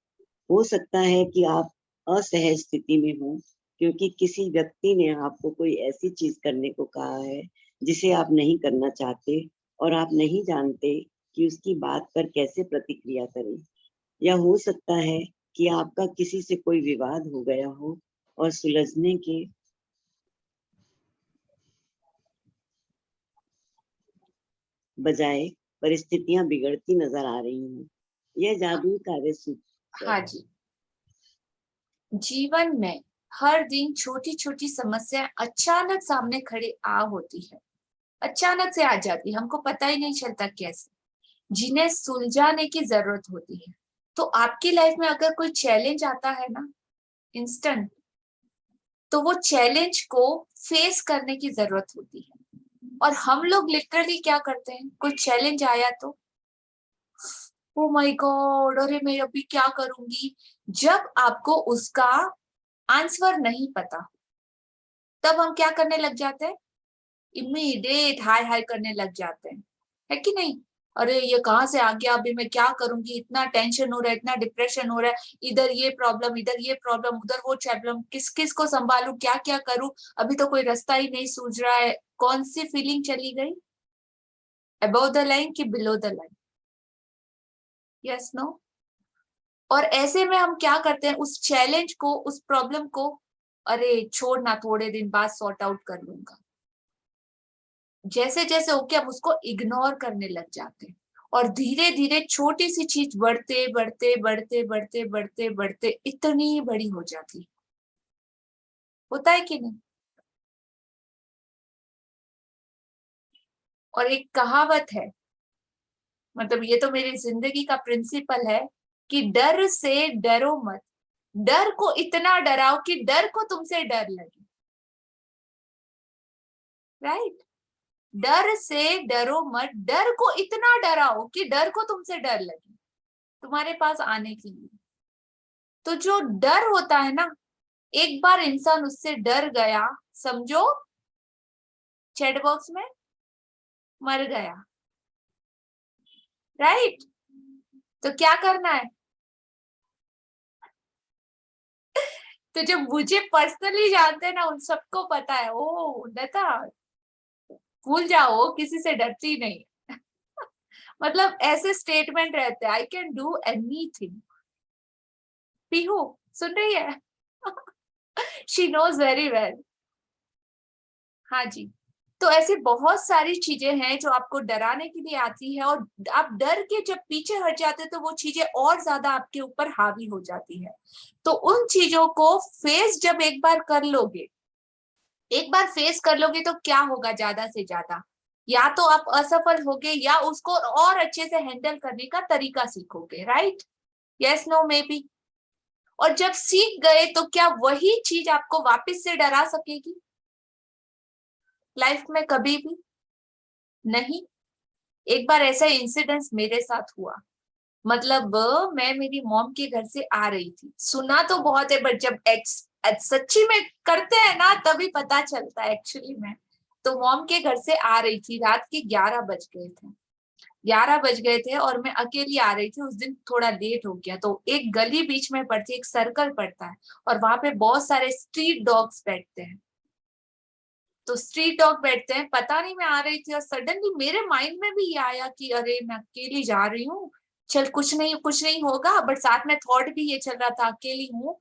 हो सकता है कि आप असहज स्थिति में हो क्योंकि किसी व्यक्ति ने आपको कोई ऐसी चीज करने को कहा है जिसे आप नहीं करना चाहते और आप नहीं जानते कि उसकी बात पर कैसे प्रतिक्रिया करें। या हो सकता है कि आपका किसी से कोई विवाद हो गया हो और सुलझने के बजाय परिस्थितियां बिगड़ती नजर आ रही हूँ। यह जादुई कार्य सूत्र। हाँ जी। जीवन में हर दिन छोटी छोटी समस्याएं अचानक सामने खड़ी आ होती है, अचानक से आ जाती है, हमको पता ही नहीं चलता कैसे, जिन्हें सुलझाने की जरूरत होती है। तो आपकी लाइफ में अगर कोई चैलेंज आता है ना इंस्टेंट, तो वो चैलेंज को फेस करने की जरूरत होती है। और हम लोग लिटरली क्या करते हैं, कोई चैलेंज आया तो ओ माय गॉड, अरे मैं अभी क्या करूंगी। जब आपको उसका आंसर नहीं पता, तब हम क्या करने लग जाते हैं, इमीडिएट हाय हाय करने लग जाते हैं, है कि नहीं? अरे ये कहाँ से आ गया, अभी मैं क्या करूंगी, इतना टेंशन हो रहा है, इतना डिप्रेशन हो रहा है, इधर ये प्रॉब्लम, इधर ये प्रॉब्लम, उधर वो प्रॉब्लम, किस किस को संभालूं, क्या क्या करूं, अभी तो कोई रास्ता ही नहीं सूझ रहा है। कौन सी फीलिंग चली गई? अबव द लाइन कि below the line? Yes no? और ऐसे में हम क्या करते हैं, उस चैलेंज को, उस प्रॉब्लम को, अरे छोड़ना, थोड़े दिन बाद सॉर्ट आउट कर लूंगा, जैसे जैसे होके हम उसको इग्नोर करने लग जाते हैं। और धीरे धीरे छोटी सी चीज बढ़ते बढ़ते बढ़ते बढ़ते बढ़ते बढ़ते इतनी बड़ी हो जाती है। होता है कि नहीं? और एक कहावत है, मतलब ये तो मेरी जिंदगी का प्रिंसिपल है, कि डर से डरो मत, डर को इतना डराओ कि डर को तुमसे डर लगे। राइट? डर से डरो मत, डर को इतना डराओ कि डर को तुमसे डर लगे तुम्हारे पास आने के लिए। तो जो डर होता है ना, एक बार इंसान उससे डर गया, समझो चैट बॉक्स में मर गया। राइट? तो क्या करना है? तो जो मुझे पर्सनली जानते हैं ना, उन सबको पता है, ओ लता भूल जाओ, किसी से डरती नहीं। मतलब ऐसे स्टेटमेंट रहते हैं, I can do anything. Pihu सुन रही है? She knows very well. हाँ जी। तो ऐसी बहुत सारी चीजें हैं जो आपको डराने के लिए आती है, और आप डर के जब पीछे हट जाते हैं तो वो चीजें और ज्यादा आपके ऊपर हावी हो जाती है। तो उन चीजों को फेस जब एक बार कर लोगे, एक बार फेस कर लोगे, तो क्या होगा ज्यादा से ज्यादा, या तो आप असफल होगे या उसको और अच्छे से हैंडल करने का तरीका सीखोगे। Right? Yes no maybe? और जब सीख गए तो क्या वही चीज आपको वापस से डरा सकेगी लाइफ में? कभी भी नहीं। एक बार ऐसा इंसिडेंस मेरे साथ हुआ, मतलब मैं मेरी मॉम के घर से आ रही थी, सुना तो बहुत है बट जब सच्ची में करते हैं ना तभी पता चलता है एक्चुअली में। तो मॉम के घर से आ रही थी, रात के 11 बज गए थे, 11 बज गए थे और मैं अकेली आ रही थी। उस दिन थोड़ा लेट हो गया, तो एक गली बीच में पड़ती है, एक सर्कल पड़ता है, और वहां पे बहुत सारे स्ट्रीट डॉग्स बैठते हैं। तो स्ट्रीट डॉग बैठते हैं, पता नहीं मैं आ रही थी और सडनली मेरे माइंड में भी ये आया कि अरे मैं अकेली जा रही हूँ, चल कुछ नहीं होगा, बट साथ में थॉट भी ये चल रहा था, अकेली हूँ,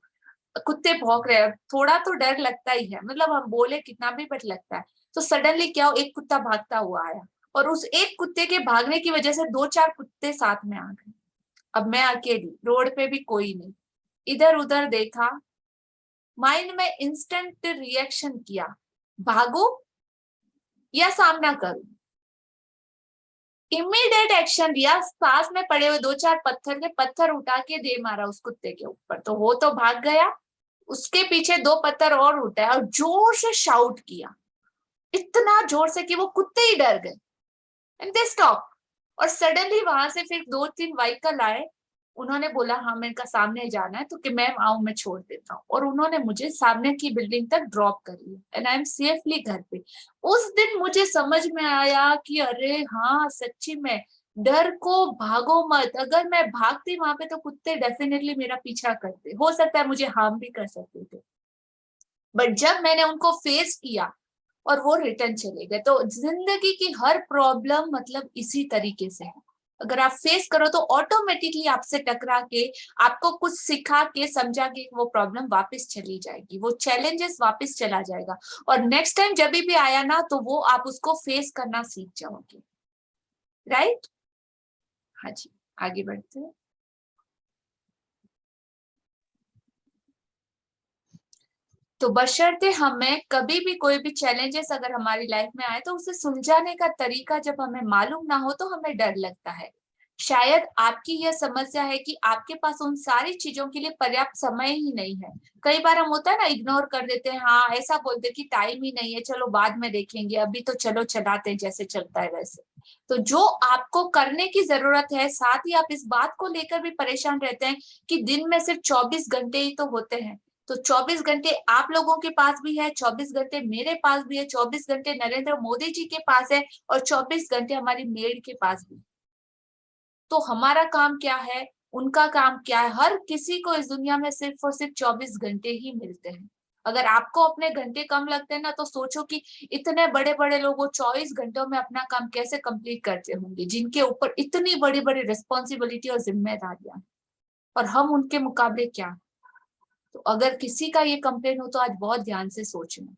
कुत्ते भौंक रहे हैं, थोड़ा तो डर लगता ही है, मतलब हम बोले कितना भी बट लगता है। तो सडनली क्या हो, एक कुत्ता भागता हुआ आया, और उस एक कुत्ते के भागने की वजह से 2-4 कुत्ते साथ में आ गए। अब मैं अकेली, रोड पे भी कोई नहीं, इधर उधर देखा, माइंड में इंस्टेंट रिएक्शन किया, भागो या सामना करूं। इमीडिएट एक्शन लिया, पास में पड़े हुए 2-4 पत्थर के पत्थर उठा के दे मारा उस कुत्ते के ऊपर, तो वो तो भाग गया, उसके पीछे 2 पत्थर और उठाए और जोर से शाउट किया, इतना जोर से कि वो कुत्ते ही डर गए एंड दे स्टॉप। और सडनली वहां से फिर 2-3 व्हीकल आए, उन्होंने बोला हाँ मेरे का सामने जाना है, तो कि मैम आओ मैं छोड़ देता हूँ, और उन्होंने मुझे सामने की बिल्डिंग तक ड्रॉप कर लिया एंड आई एम सेफली घर पे। उस दिन मुझे समझ में आया कि अरे हाँ सच्ची में डर को भागो मत, अगर मैं भागती वहां पे तो कुत्ते डेफिनेटली मेरा पीछा करते, हो सकता है मुझे हार्म भी कर सकते थे, बट जब मैंने उनको फेस किया और वो रिटर्न चले गए। तो जिंदगी की हर प्रॉब्लम मतलब इसी तरीके से है, अगर आप फेस करो तो ऑटोमेटिकली आपसे टकरा के, आपको कुछ सिखा के, समझा के वो प्रॉब्लम वापस चली जाएगी, वो चैलेंजेस वापस चला जाएगा, और नेक्स्ट टाइम जब भी आया ना तो वो आप उसको फेस करना सीख जाओगे। राइट? हाँ जी, आगे बढ़ते हैं। तो बशर्ते हमें कभी भी कोई भी चैलेंजेस अगर हमारी लाइफ में आए तो उसे सुलझाने का तरीका जब हमें मालूम ना हो तो हमें डर लगता है। शायद आपकी यह समस्या है कि आपके पास उन सारी चीजों के लिए पर्याप्त समय ही नहीं है। कई बार हम होता है ना इग्नोर कर देते हैं, हाँ ऐसा बोलते कि टाइम ही नहीं है, चलो बाद में देखेंगे, अभी तो चलो चलाते हैं जैसे चलता है वैसे। तो जो आपको करने की जरूरत है, साथ ही आप इस बात को लेकर भी परेशान रहते हैं कि दिन में सिर्फ 24 घंटे ही तो होते हैं, तो 24 घंटे आप लोगों के पास भी है, 24 घंटे मेरे पास भी है, 24 घंटे नरेंद्र मोदी जी के पास है और 24 घंटे हमारी मेड के पास भी। तो हमारा काम क्या है, उनका काम क्या है? हर किसी को इस दुनिया में सिर्फ और सिर्फ 24 घंटे ही मिलते हैं। अगर आपको अपने घंटे कम लगते हैं ना, तो सोचो कि इतने बड़े बड़े लोग वो 24 घंटों में अपना काम कैसे कंप्लीट करते होंगे, जिनके ऊपर इतनी बड़ी बड़ी रिस्पॉन्सिबिलिटी और जिम्मेदारियां, और हम उनके मुकाबले क्या। तो अगर किसी का ये कंप्लेन हो तो आज बहुत ध्यान से सोचना।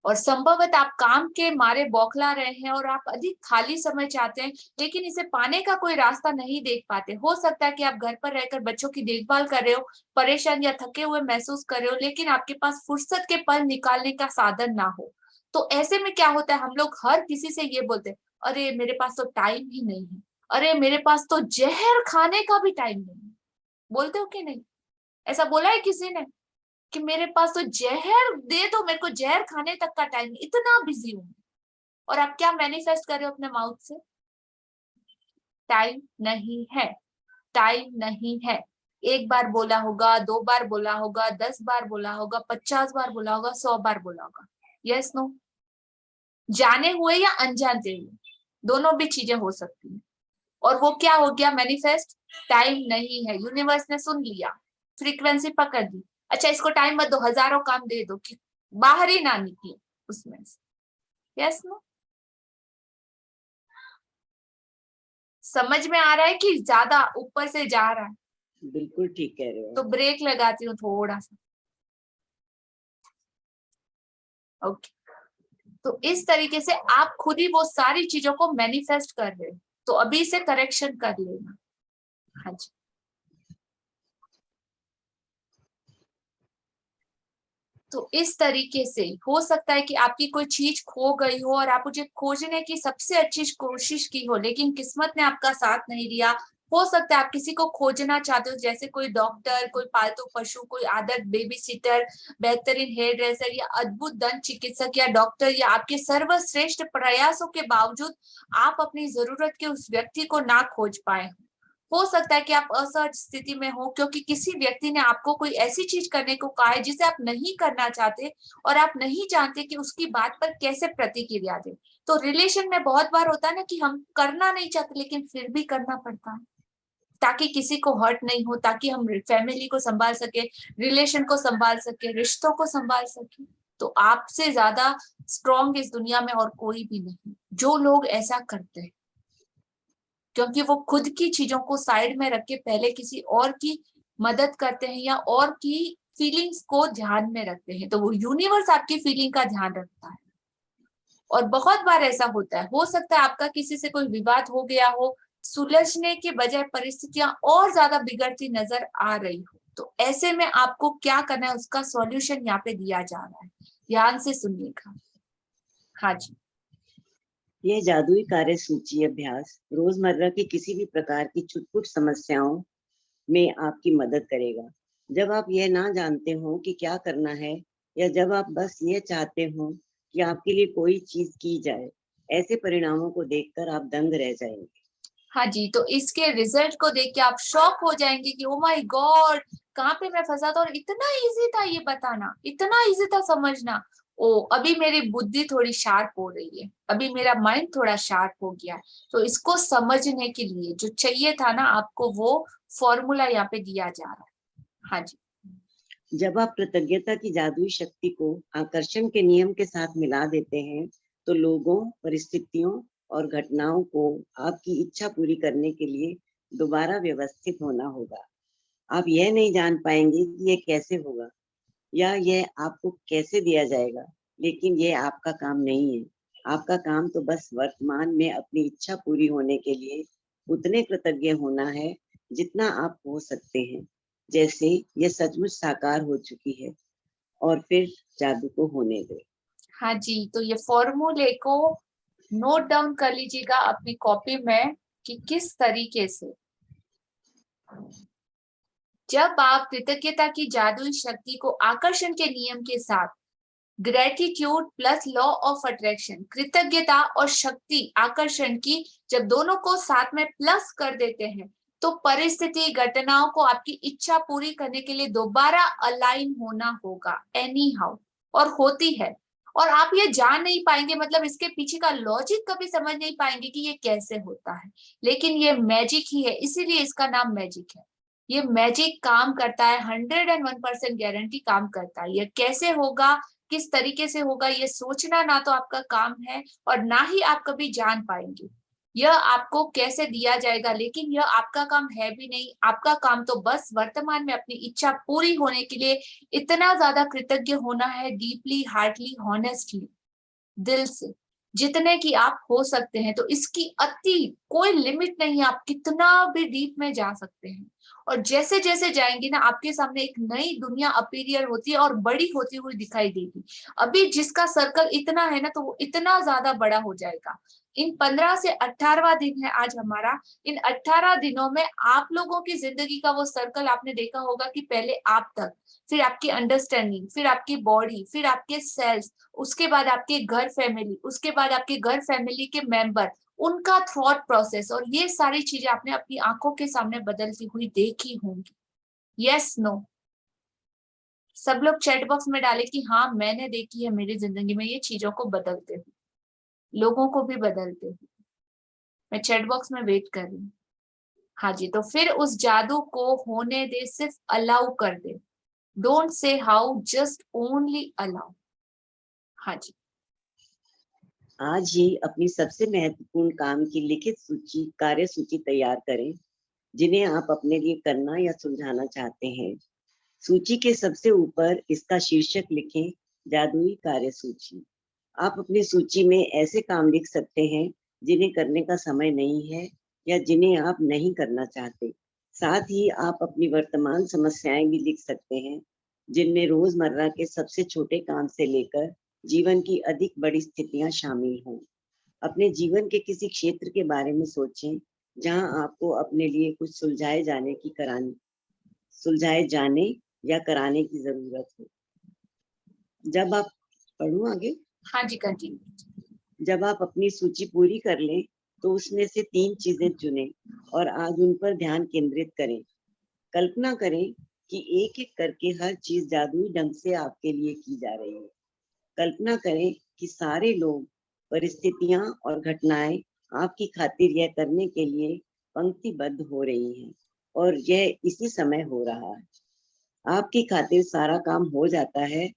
और संभवतः आप काम के मारे बौखला रहे हैं और आप अधिक खाली समय चाहते हैं, लेकिन इसे पाने का कोई रास्ता नहीं देख पाते। हो सकता है कि आप घर पर रहकर बच्चों की देखभाल कर रहे हो, परेशान या थके हुए महसूस कर रहे हो, लेकिन आपके पास फुर्सत के पल निकालने का साधन ना हो। तो ऐसे में क्या होता है, हम लोग हर किसी से ये बोलते हैं, अरे मेरे पास तो टाइम ही नहीं है, अरे मेरे पास तो जहर खाने का भी टाइम नहीं है। बोलते हो कि नहीं? ऐसा बोला है किसी ने कि मेरे पास तो जहर दे दो, मेरे को जहर खाने तक का टाइम, इतना बिजी हूं। और आप क्या मैनिफेस्ट कर रहे हो अपने माउथ से? टाइम नहीं है, टाइम नहीं है। एक बार बोला होगा, 2 बार बोला होगा, 10 बार बोला होगा, 50 बार बोला होगा, 100 बार बोला होगा। Yes no? जाने हुए या अनजाने हुए, दोनों भी चीजें हो सकती हैं। और वो क्या हो गया मैनिफेस्ट? टाइम नहीं है। यूनिवर्स ने सुन लिया, फ्रीक्वेंसी पकड़ दी। अच्छा इसको टाइम मत दो, हजारों काम दे दो कि बाहर ही ना निकले उसमें से। Yes no? समझ में आ रहा है कि ज्यादा ऊपर से जा रहा है? बिल्कुल ठीक कह रहे हो। तो ब्रेक लगाती हूँ थोड़ा सा। ओके, तो इस तरीके से आप खुद ही वो सारी चीजों को मैनिफेस्ट कर रहे हो। तो अभी से करेक्शन कर लेना। हाँ जी, तो इस तरीके से हो सकता है कि आपकी कोई चीज खो गई हो और आप मुझे खोजने की सबसे अच्छी कोशिश की हो, लेकिन किस्मत ने आपका साथ नहीं दिया। हो सकता है आप किसी को खोजना चाहते हो, जैसे कोई डॉक्टर, कोई पालतू पशु, कोई आदर्श बेबी सिटर, बेहतरीन हेयर ड्रेसर या अद्भुत दंत चिकित्सक या डॉक्टर, या आपके सर्वश्रेष्ठ प्रयासों के बावजूद आप अपनी जरूरत के उस व्यक्ति को ना खोज पाए। हो सकता है कि आप असहज स्थिति में हो क्योंकि किसी व्यक्ति ने आपको कोई ऐसी चीज करने को कहा है जिसे आप नहीं करना चाहते, और आप नहीं जानते कि उसकी बात पर कैसे प्रतिक्रिया दें। तो रिलेशन में बहुत बार होता है ना कि हम करना नहीं चाहते लेकिन फिर भी करना पड़ता है, ताकि किसी को हर्ट नहीं हो, ताकि हम फैमिली को संभाल सके, रिलेशन को संभाल सके, रिश्तों को संभाल सके। तो आपसे ज्यादा स्ट्रॉन्ग इस दुनिया में और कोई भी नहीं जो लोग ऐसा करते हैं, क्योंकि वो खुद की चीजों को साइड में रख के पहले किसी और की मदद करते हैं या और की फीलिंग्स को ध्यान में रखते हैं। तो वो यूनिवर्स आपकी फीलिंग का ध्यान रखता है। और बहुत बार ऐसा होता है, हो सकता है आपका किसी से कोई विवाद हो गया हो, सुलझने के बजाय परिस्थितियां और ज्यादा बिगड़ती नजर आ रही हो। तो ऐसे में आपको क्या करना है, उसका सॉल्यूशन यहाँ पे दिया जा रहा है। ध्यान से सुनिएगा। हाँ जी, यह जादुई कार्य सूची अभ्यास रोजमर्रा की किसी भी प्रकार की छुटपुट समस्याओं में आपकी मदद करेगा। जब आप यह ना जानते हो कि क्या करना है, या जब आप बस ये चाहते हो कि आपके लिए कोई चीज की जाए, ऐसे परिणामों को देखकर आप दंग रह जाएंगे। हाँ जी, तो इसके रिजल्ट को देख के आप शॉक हो जाएंगे कि ओ माय गॉड, कहाँ पे मैं फंसा था, और इतना इजी था ये बताना, इतना इजी था समझना। ओ अभी मेरी बुद्धि थोड़ी शार्प हो रही है, अभी मेरा माइंड थोड़ा शार्प हो गया है। तो इसको समझने के लिए जो चाहिए था ना आपको, वो फॉर्मूला यहाँ पे दिया जा रहा है। हाँ जी, जब आप कृतज्ञता की जादुई शक्ति को आकर्षण के नियम के साथ मिला देते हैं, तो लोगों, परिस्थितियों और घटनाओं को आपकी इच्छा पूरी करने के लिए दोबारा व्यवस्थित होना होगा। आप यह नहीं जान पाएंगे कि यह कैसे होगा या यह आपको कैसे दिया जाएगा, लेकिन यह आपका काम नहीं है। आपका काम तो बस वर्तमान में अपनी इच्छा पूरी होने के लिए उतने कृतज्ञ होना है जितना आप हो सकते हैं, जैसे यह सचमुच साकार हो चुकी है, और फिर जादू को होने दे। हाँ जी, तो ये फॉर्मूले को नोट डाउन कर लीजिएगा अपनी कॉपी में कि किस तरीके से जब आप कृतज्ञता की जादुई शक्ति को आकर्षण के नियम के साथ gratitude plus law of attraction, कृतज्ञता और शक्ति आकर्षण की जब दोनों को साथ में प्लस कर देते हैं, तो परिस्थिति घटनाओं को आपकी इच्छा पूरी करने के लिए दोबारा अलाइन होना होगा एनी हाउ, और होती है। और आप ये जान नहीं पाएंगे, मतलब इसके पीछे का लॉजिक कभी समझ नहीं पाएंगे कि ये कैसे होता है, लेकिन ये मैजिक ही है, इसीलिए इसका नाम मैजिक है। ये मैजिक काम करता है, 101% गारंटी काम करता है। ये कैसे होगा, किस तरीके से होगा, ये सोचना ना तो आपका काम है और ना ही आप कभी जान पाएंगे यह आपको कैसे दिया जाएगा, लेकिन यह आपका काम है भी नहीं। आपका काम तो बस वर्तमान में अपनी इच्छा पूरी होने के लिए इतना ज्यादा कृतज्ञ होना है, डीपली, हार्टली, हॉनेस्टली, दिल से, जितने की आप हो सकते हैं। तो इसकी अति कोई लिमिट नहीं है, आप कितना भी डीप में जा सकते हैं। और जैसे जैसे जाएंगे ना, आपके सामने एक नई दुनिया अपीरियर होती है और बड़ी होती हुई दिखाई देगी। अभी जिसका सर्कल इतना है ना, तो वो इतना ज्यादा बड़ा हो जाएगा। इन 15 से 18वां दिन है आज हमारा। इन 18 दिनों में आप लोगों की जिंदगी का वो सर्कल आपने देखा होगा कि पहले आप तक, फिर आपकी अंडरस्टैंडिंग, फिर आपकी बॉडी, फिर आपके सेल्स, उसके बाद आपके घर फैमिली, उसके बाद आपके घर फैमिली के मेंबर, उनका थॉट प्रोसेस, और ये सारी चीजें आपने अपनी आंखों के सामने बदलती हुई देखी होंगी। Yes, no? सब लोग चैट बॉक्स में डाले कि हाँ मैंने देखी है मेरी जिंदगी में ये चीजों को बदलते हुए, लोगों को भी बदलते हुए। मैं चैट बॉक्स में वेट कर रही हूँ। हाँ जी, तो फिर उस जादू को होने दे, सिर्फ अलाउ कर दे। Don't say how, just only allow. हाँ जी। आज ही अपनी सबसे महत्वपूर्ण काम की लिखित सूची, कार्य सूची तैयार करें जिन्हें आप अपने लिए करना या सुलझाना चाहते हैं। सूची के सबसे ऊपर इसका शीर्षक लिखें, जादुई कार्य सूची। आप अपनी सूची में ऐसे काम लिख सकते हैं जिन्हें करने का समय नहीं है या जिन्हें आप नहीं करना चाहते। साथ ही आप अपनी वर्तमान समस्याएं भी लिख सकते हैं, जिनमें रोजमर्रा के सबसे छोटे काम से लेकर जीवन की अधिक बड़ी स्थितियां शामिल हों। अपने जीवन के किसी क्षेत्र के बारे में सोचें जहां आपको अपने लिए कुछ सुलझाए जाने या कराने की जरूरत हो। जब आप पढ़ूं आगे? हाँ जी, कंटिन्यू। जब आप अपनी सूची पूरी कर लें तो उसमें से 3 चीजें चुनें और आज उन पर ध्यान केंद्रित करें। कल्पना करें कि एक एक करके हर चीज जादुई ढंग से आपके लिए की जा रही है। कल्पना करें कि सारे लोग, परिस्थितियां और घटनाएं आपकी खातिर यह करने के लिए पंक्तिबद्ध हो रही हैं और यह इसी समय हो रहा है। आपकी खातिर सारा काम हो जाता है,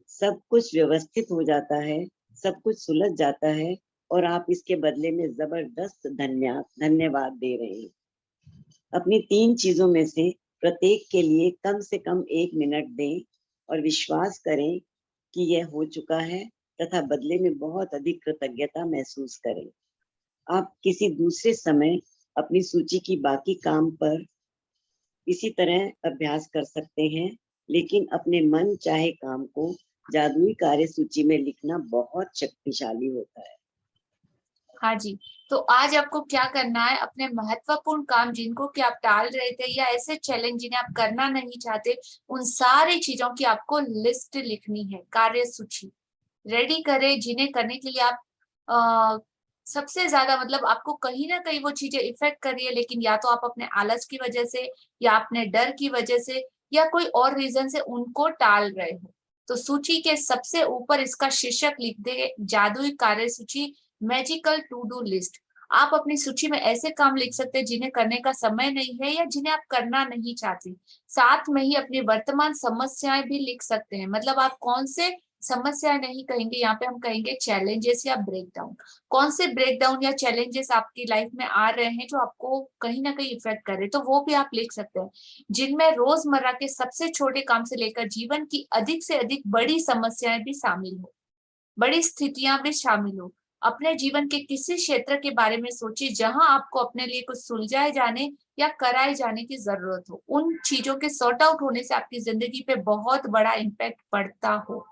सब कुछ व्यवस्थित हो जाता है, सब कुछ सुलझ जाता है और आप इसके बदले में जबरदस्त धन्यवाद दे रहे हैं। अपनी 3 चीजों में से प्रत्येक के लिए कम से कम 1 मिनट दें और विश्वास करें कि यह हो चुका है तथा बदले में बहुत अधिक कृतज्ञता महसूस करें। आप किसी दूसरे समय अपनी सूची की बाकी काम पर इसी तरह अभ्यास कर सकते हैं, लेकिन अपने मन चाहे काम को जादुई कार्य सूची में लिखना बहुत शक्तिशाली होता है। हाँ जी, तो आज आपको क्या करना है, अपने महत्वपूर्ण काम जिनको कि आप टाल रहे थे या ऐसे चैलेंज जिन्हें आप करना नहीं चाहते, उन सारी चीजों की आपको लिस्ट लिखनी है, कार्य सूची रेडी करें, जिन्हें करने के लिए आप सबसे ज्यादा, मतलब आपको कहीं ना कहीं वो चीजें इफेक्ट कर रही है, लेकिन या तो आप अपने आलस की वजह से या अपने डर की वजह से या कोई और रीजन से उनको टाल रहे हो। तो सूची के सबसे ऊपर इसका शीर्षक लिख दे, जादुई कार्य सूची, मैजिकल टू डू लिस्ट। आप अपनी सूची में ऐसे काम लिख सकते हैं जिन्हें करने का समय नहीं है या जिन्हें आप करना नहीं चाहते। साथ में ही अपनी वर्तमान समस्याएं भी लिख सकते हैं, मतलब आप कौन से समस्या नहीं कहेंगे, यहाँ पे हम कहेंगे चैलेंजेस या ब्रेकडाउन। कौन से ब्रेकडाउन या चैलेंजेस आपकी लाइफ में आ रहे हैं जो आपको कहीं ना कहीं इफेक्ट कर रहे हैं, तो वो भी आप लिख सकते हैं, जिनमें रोजमर्रा के सबसे छोटे काम से लेकर जीवन की अधिक से अधिक बड़ी समस्याएं भी शामिल हो, बड़ी स्थितियां भी शामिल हो। अपने जीवन के किसी क्षेत्र के बारे में सोचिए जहां आपको अपने लिए कुछ सुलझाए जाने या कराए जाने की जरूरत हो। उन चीजों के सॉर्ट आउट होने से आपकी जिंदगी पे बहुत बड़ा इम्पैक्ट पड़ता हो।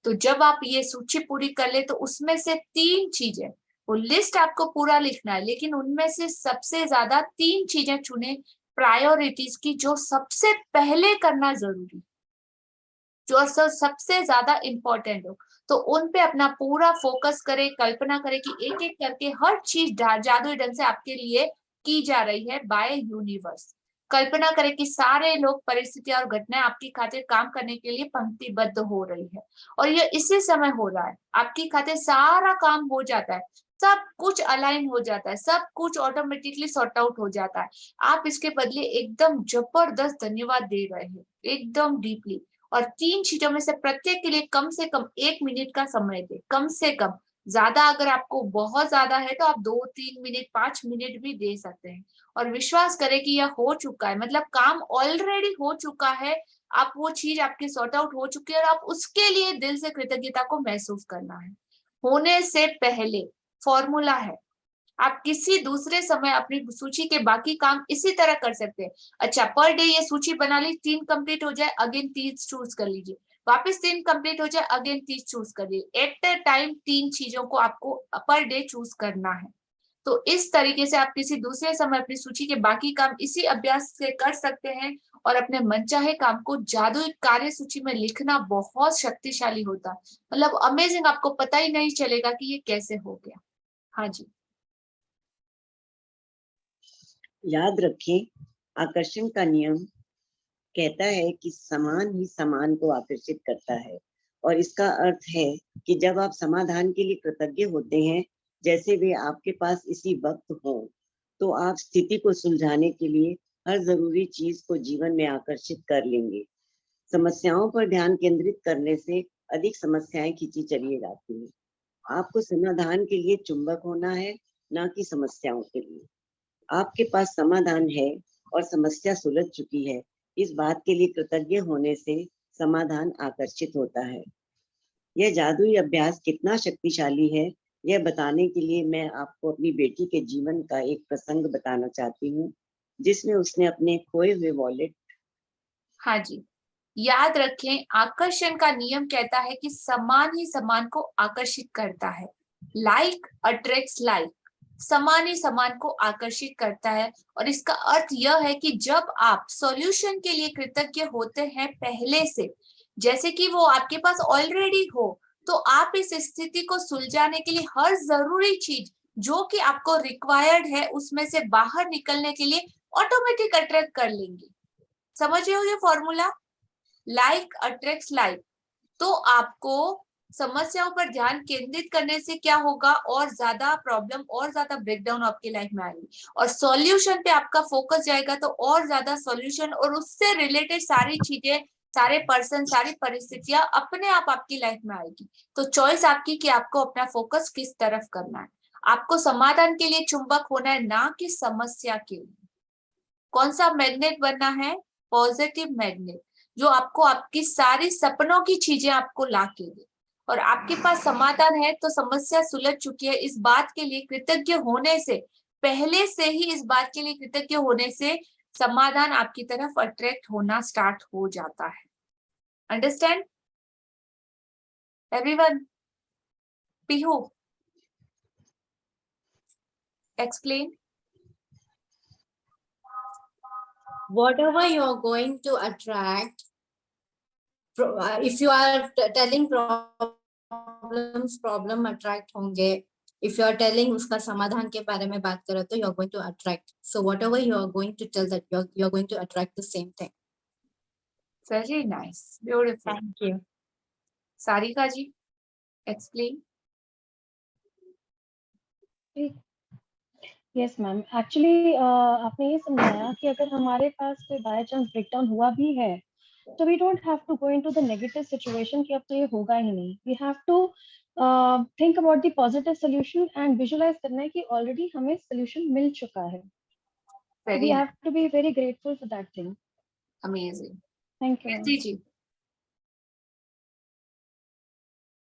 तो जब आप ये सूची पूरी कर ले तो उसमें से 3 चीजें, वो लिस्ट आपको पूरा लिखना है, लेकिन उनमें से सबसे ज्यादा 3 चीजें चुने प्रायोरिटीज की, जो सबसे पहले करना जरूरी, जो सबसे ज्यादा इंपॉर्टेंट हो, तो उन पे अपना पूरा फोकस करें। कल्पना करें कि एक एक करके हर चीज जादुई ढंग से आपके लिए की जा रही है बाय यूनिवर्स। कल्पना करें कि सारे लोग, परिस्थितियां और घटनाएं आपकी खातिर काम करने के लिए पंक्तिबद्ध हो रही है और ये इसी समय हो रहा है। आपकी खातिर सारा काम हो जाता है, सब कुछ अलाइन हो जाता है, सब कुछ ऑटोमेटिकली सॉर्ट आउट हो जाता है। आप इसके बदले एकदम जबरदस्त धन्यवाद दे रहे हैं, एकदम डीपली। और 3 चीजों में से प्रत्येक के लिए कम से कम 1 मिनट का समय दे, कम से कम। ज्यादा अगर आपको बहुत ज्यादा है तो आप 2-3 मिनट, 5 मिनट भी दे सकते हैं। और विश्वास करें कि यह हो चुका है, मतलब काम ऑलरेडी हो चुका है। आप वो चीज आपकी सॉर्ट आउट हो चुकी है और आप उसके लिए दिल से कृतज्ञता को महसूस करना है। होने से पहले फॉर्मूला है, आप किसी दूसरे समय अपनी सूची के बाकी काम इसी तरह कर सकते हैं। अच्छा, पर डे ये सूची बना ली, 3 कंप्लीट हो जाए, अगेन 30 चूज कर लीजिए, वापस 3 कंप्लीट हो जाए, अगेन 30 चूज करिए। एट अ टाइम 3 चीजों को आपको पर डे चूज करना है। तो इस तरीके से आप किसी दूसरे समय अपनी सूची के बाकी काम इसी अभ्यास से कर सकते हैं और अपने मनचाहे काम को जादुई कार्य सूची में लिखना बहुत शक्तिशाली होता है। मतलब अमेजिंग, आपको पता ही नहीं चलेगा कि ये कैसे हो गया। हाँ जी। याद रखें, आकर्षण का नियम कहता है कि समान ही समान को आकर्षित करता है, और इसका अर्थ है कि जब आप समाधान के लिए कृतज्ञ होते हैं, जैसे वे आपके पास इसी वक्त हो, तो आप स्थिति को सुलझाने के लिए हर जरूरी चीज को जीवन में आकर्षित कर लेंगे। समस्याओं पर ध्यान केंद्रित करने से अधिक समस्याएं खींची चली जाती हैं। आपको समाधान के लिए चुंबक होना है, ना कि समस्याओं के लिए। आपके पास समाधान है और समस्या सुलझ चुकी है, इस बात के लिए कृतज्ञ होने से समाधान आकर्षित होता है। यह जादुई अभ्यास कितना शक्तिशाली है, यह बताने के लिए मैं आपको अपनी बेटी के जीवन का एक प्रसंग बताना चाहती हूँ, जिसमें उसने अपने खोए हुए वॉलेट। हाँ जी, याद रखें, आकर्षण का नियम कहता है कि समान ही समान को आकर्षित करता है। लाइक अट्रैक्ट्स लाइक, समान ही समान को आकर्षित करता है। और इसका अर्थ यह है कि जब आप सॉल्यूशन के लिए कृतज्ञ होते हैं पहले से, जैसे कि वो आपके पास ऑलरेडी हो, तो आप इस स्थिति को सुलझाने के लिए हर जरूरी चीज जो कि आपको रिक्वायर्ड है उसमें से बाहर निकलने के लिए ऑटोमेटिक अट्रैक्ट कर लेंगे। समझ रहे हो ये फॉर्मूला? Like attracts like. तो आपको समस्याओं पर ध्यान केंद्रित करने से क्या होगा, और ज्यादा प्रॉब्लम और ज्यादा ब्रेकडाउन आपकी लाइफ में आएगी, और सॉल्यूशन पे आपका फोकस जाएगा तो और ज्यादा सॉल्यूशन और उससे रिलेटेड सारी चीजें, सारे पर्सन, सारी परिस्थितियां अपने आप आपकी लाइफ में आएगी। तो चॉइस आपकी कि आपको अपना फोकस किस तरफ करना है। आपको समाधान के लिए चुंबक होना है, ना कि समस्या के लिए। कौन सा मैग्नेट बनना है? पॉजिटिव मैग्नेट, जो आपको आपकी सारी सपनों की चीजें आपको ला के दे। और आपके पास समाधान है तो समस्या सुलझ चुकी है, इस बात के लिए कृतज्ञ होने से, पहले से ही इस बात के लिए कृतज्ञ होने से समाधान आपकी तरफ अट्रैक्ट होना स्टार्ट हो जाता है। Understand everyone? Pihu, explain. Whatever you're going to attract, if you are telling problem attract होंगे, if you are telling उसका समाधान के बारे में बात करो तो you're going to attract. So whatever you are going to tell, that you're going to attract the same thing. Very nice, beautiful. Thank you. Sarika ji, explain. Yes ma'am, actually आपने ये समझाया कि अगर हमारे पास कोई बाय चांस ब्रेकडाउन हुआ भी है तो we don't have to go into the negative situation कि अब तो ये होगा ही नहीं। We have to think about the positive solution and visualize करना है कि ऑलरेडी हमें सोल्यूशन मिल चुका है। We have to be very grateful for that thing. Amazing, thank you ji.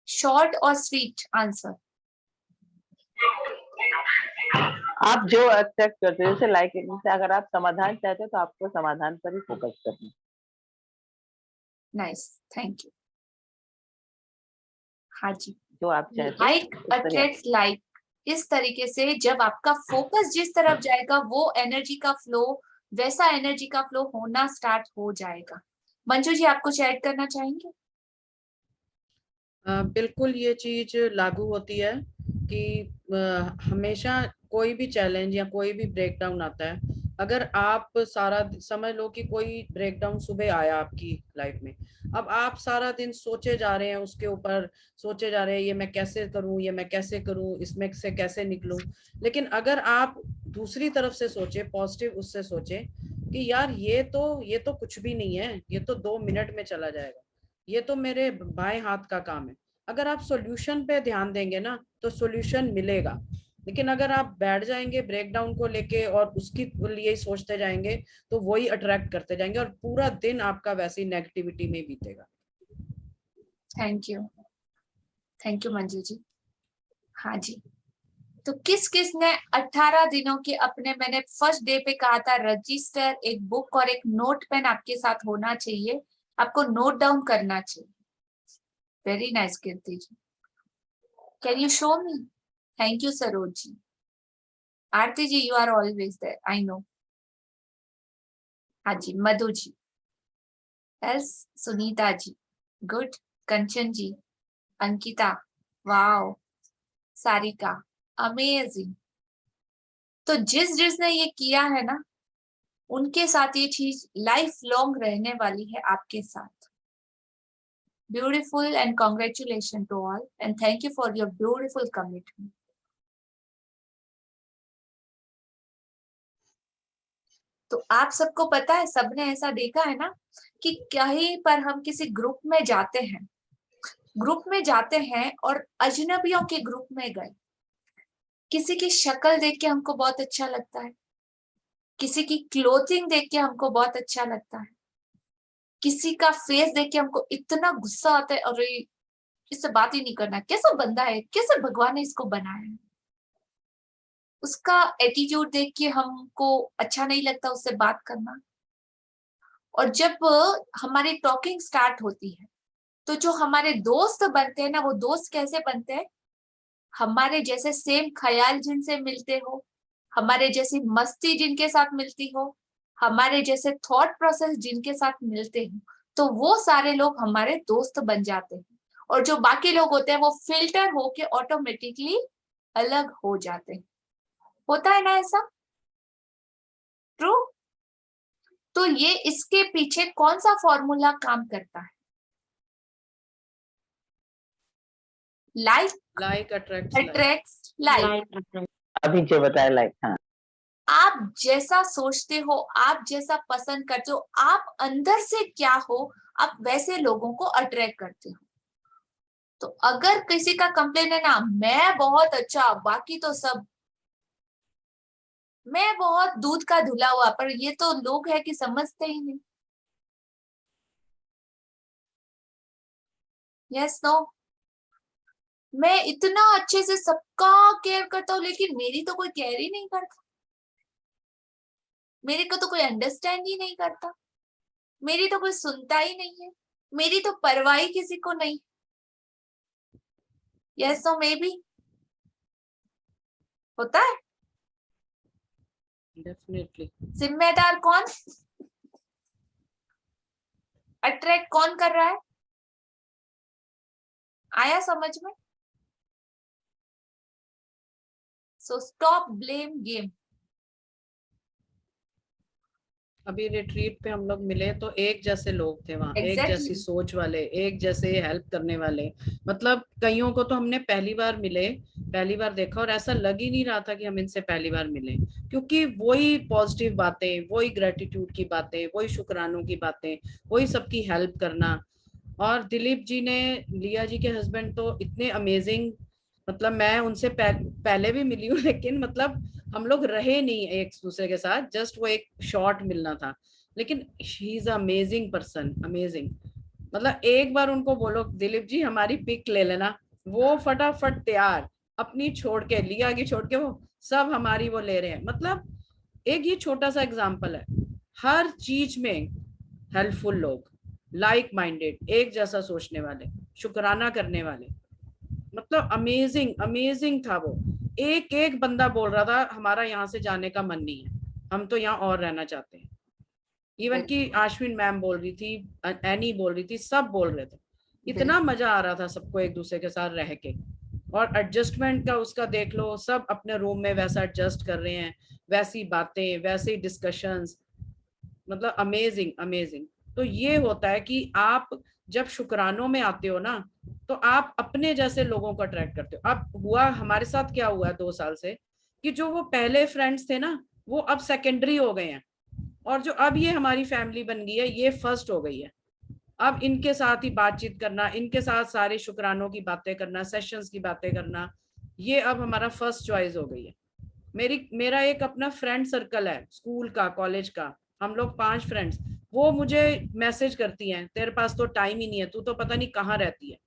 Short और स्वीट आंसर। आप जो एक्सेप्ट करते हो, जैसे लाइक से अगर आप समाधान चाहते हो तो आपको समाधान पर ही फोकस करना। Nice, thank you. हाँ जी, जो आप चाहते हो लाइक अट्रैक्ट्स लाइक, इस तरीके से जब आपका फोकस जिस तरफ जाएगा वो एनर्जी का फ्लो, वैसा एनर्जी का फ्लो होना स्टार्ट हो जाएगा। मंजू जी, आप कुछ ऐड करना चाहेंगे? बिल्कुल ये चीज लागू होती है कि हमेशा कोई भी चैलेंज या कोई भी ब्रेकडाउन आता है, अगर आप सारा समझ लो कि कोई ब्रेकडाउन सुबह आया आपकी लाइफ में, अब आप सारा दिन सोचे जा रहे हैं उसके ऊपर, सोचे जा रहे हैं ये मैं कैसे करूं, ये मैं कैसे करूं, इसमें से कैसे निकलूं। लेकिन अगर आप दूसरी तरफ से सोचे, पॉजिटिव उससे सोचे कि यार ये तो कुछ भी नहीं है, ये तो 2 मिनट में चला जाएगा, ये तो मेरे बाएं हाथ का काम है। अगर आप सॉल्यूशन पे ध्यान देंगे ना तो सॉल्यूशन मिलेगा। लेकिन अगर आप बैठ जाएंगे ब्रेकडाउन को लेके और उसकी लिए ही सोचते जाएंगे तो वही अट्रैक्ट करते जाएंगे और पूरा दिन आपका वैसी नेगेटिविटी में बीतेगा। Thank you Manju ji. हाँ जी, तो किस किस ने 18 दिनों के अपने, मैंने फर्स्ट डे पे कहा था रजिस्टर, एक बुक और एक नोट पेन आपके साथ होना चाहिए, आपको नोट डाउन करना चाहिए। Very nice Kirti ji, can you show me? Thank you Saroj ji. Aarti ji, you are always there, I know. हाँ जी, Madhu ji, else Sunita ji, good. Kanchan ji, Ankita, wow, Sarika, amazing. तो जिस जिसने ये किया है ना, उनके साथ ये चीज लाइफ लॉन्ग रहने वाली है आपके साथ। Beautiful and congratulation to all and thank you for your beautiful commitment. तो आप सबको पता है, सबने ऐसा देखा है ना कि कहीं पर हम किसी ग्रुप में जाते हैं और अजनबियों के ग्रुप में गए, किसी की शक्ल देख के हमको बहुत अच्छा लगता है, किसी की क्लोथिंग देख के हमको बहुत अच्छा लगता है, किसी का फेस देख के हमको इतना गुस्सा आता है, अरे इससे बात ही नहीं करना, कैसा बंदा है, कैसे भगवान ने इसको बनाया है। उसका एटीट्यूड देख के हमको अच्छा नहीं लगता उससे बात करना। और जब हमारी टॉकिंग स्टार्ट होती है तो जो हमारे दोस्त बनते हैं ना, वो दोस्त कैसे बनते हैं? हमारे जैसे सेम ख्याल जिनसे मिलते हो, हमारे जैसी मस्ती जिनके साथ मिलती हो, हमारे जैसे थॉट प्रोसेस जिनके साथ मिलते हो, तो वो सारे लोग हमारे दोस्त बन जाते हैं। और जो बाकी लोग होते हैं वो फिल्टर होके ऑटोमेटिकली अलग हो जाते हैं। होता है ना ऐसा? ट्रू? तो ये इसके पीछे कौन सा फॉर्मूला काम करता है? Like attracts like. अभी जो बताया लाइक, हाँ, आप जैसा सोचते हो, आप जैसा पसंद करते हो, आप अंदर से क्या हो, आप वैसे लोगों को अट्रैक्ट करते हो। तो अगर किसी का कंप्लेन है ना, मैं बहुत अच्छा, बाकी तो सब, मैं बहुत दूध का धुला हुआ, पर ये तो लोग है कि समझते ही नहीं। यस नो, मैं इतना अच्छे से सबका केयर करता हूँ लेकिन मेरी तो कोई केयर ही नहीं करता, मेरे को तो कोई अंडरस्टैंड ही नहीं करता, मेरी तो कोई सुनता ही नहीं है, मेरी तो परवाह ही किसी को नहीं। यस नो, मे बी होता है। डेफिनेटली। जिम्मेदार कौन? अट्रैक्ट कौन कर रहा है? आया समझ में? So stop blame game. अभी रिट्रीट पे हम लोग मिले तो एक जैसे लोग थे वहाँ, एक जैसी सोच वाले, एक जैसे हेल्प करने वाले। मतलब कईयों को तो हमने पहली बार मिले, पहली बार देखा और ऐसा लग ही नहीं रहा था कि हम इनसे पहली बार मिले, क्योंकि वही पॉजिटिव बातें, वही ग्रेटिट्यूड की बातें, वही शुक्रानों की बातें, वही सबकी हेल्प करना। और दिलीप जी ने, लिया जी के हस्बैंड तो इतने अमेजिंग, मतलब मैं उनसे पहले भी मिली हूँ लेकिन मतलब हम लोग रहे नहीं एक दूसरे के साथ, जस्ट वो एक शॉर्ट मिलना था, लेकिन she is amazing person, amazing. मतलब एक बार उनको बोलो दिलीप जी हमारी पिक ले लेना, वो फटाफट तैयार, अपनी छोड़ के, लिया की छोड़ के वो सब हमारी वो ले रहे हैं। मतलब एक ये छोटा सा एग्जाम्पल है, हर चीज में हेल्पफुल लोग, लाइक माइंडेड, एक जैसा सोचने वाले, शुक्राना करने वाले। मतलब अमेजिंग अमेजिंग था वो। एक एक बंदा बोल रहा था हमारा यहाँ से जाने का मन नहीं है, हम तो यहाँ और रहना चाहते हैं। इवन कि आश्विन मैम बोल रही थी, एनी बोल रही थी, सब बोल रहे थे। इतना मजा आ रहा था सबको एक दूसरे के साथ रह के। और एडजस्टमेंट का उसका देख लो, सब अपने रूम में वैसा एडजस्ट कर रहे हैं, वैसी बातें, वैसे डिस्कशंस, मतलब अमेजिंग अमेजिंग। तो ये होता है कि आप जब शुक्रानों में आते हो ना, तो आप अपने जैसे लोगों को अट्रैक्ट करते हो। अब हुआ हमारे साथ क्या हुआ 2 साल से, कि जो वो पहले फ्रेंड्स थे ना, वो अब सेकेंडरी हो गए हैं, और जो अब ये हमारी फैमिली बन गई है, ये फर्स्ट हो गई है। अब इनके साथ ही बातचीत करना, इनके साथ सारे शुक्रानों की बातें करना, सेशंस की बातें करना, ये अब हमारा फर्स्ट चॉइस हो गई है। मेरा एक अपना फ्रेंड सर्कल है, स्कूल का, कॉलेज का, हम लोग 5 फ्रेंड्स, वो मुझे मैसेज करती हैं, तेरे पास तो टाइम ही नहीं है, तू तो पता नहीं कहाँ रहती है।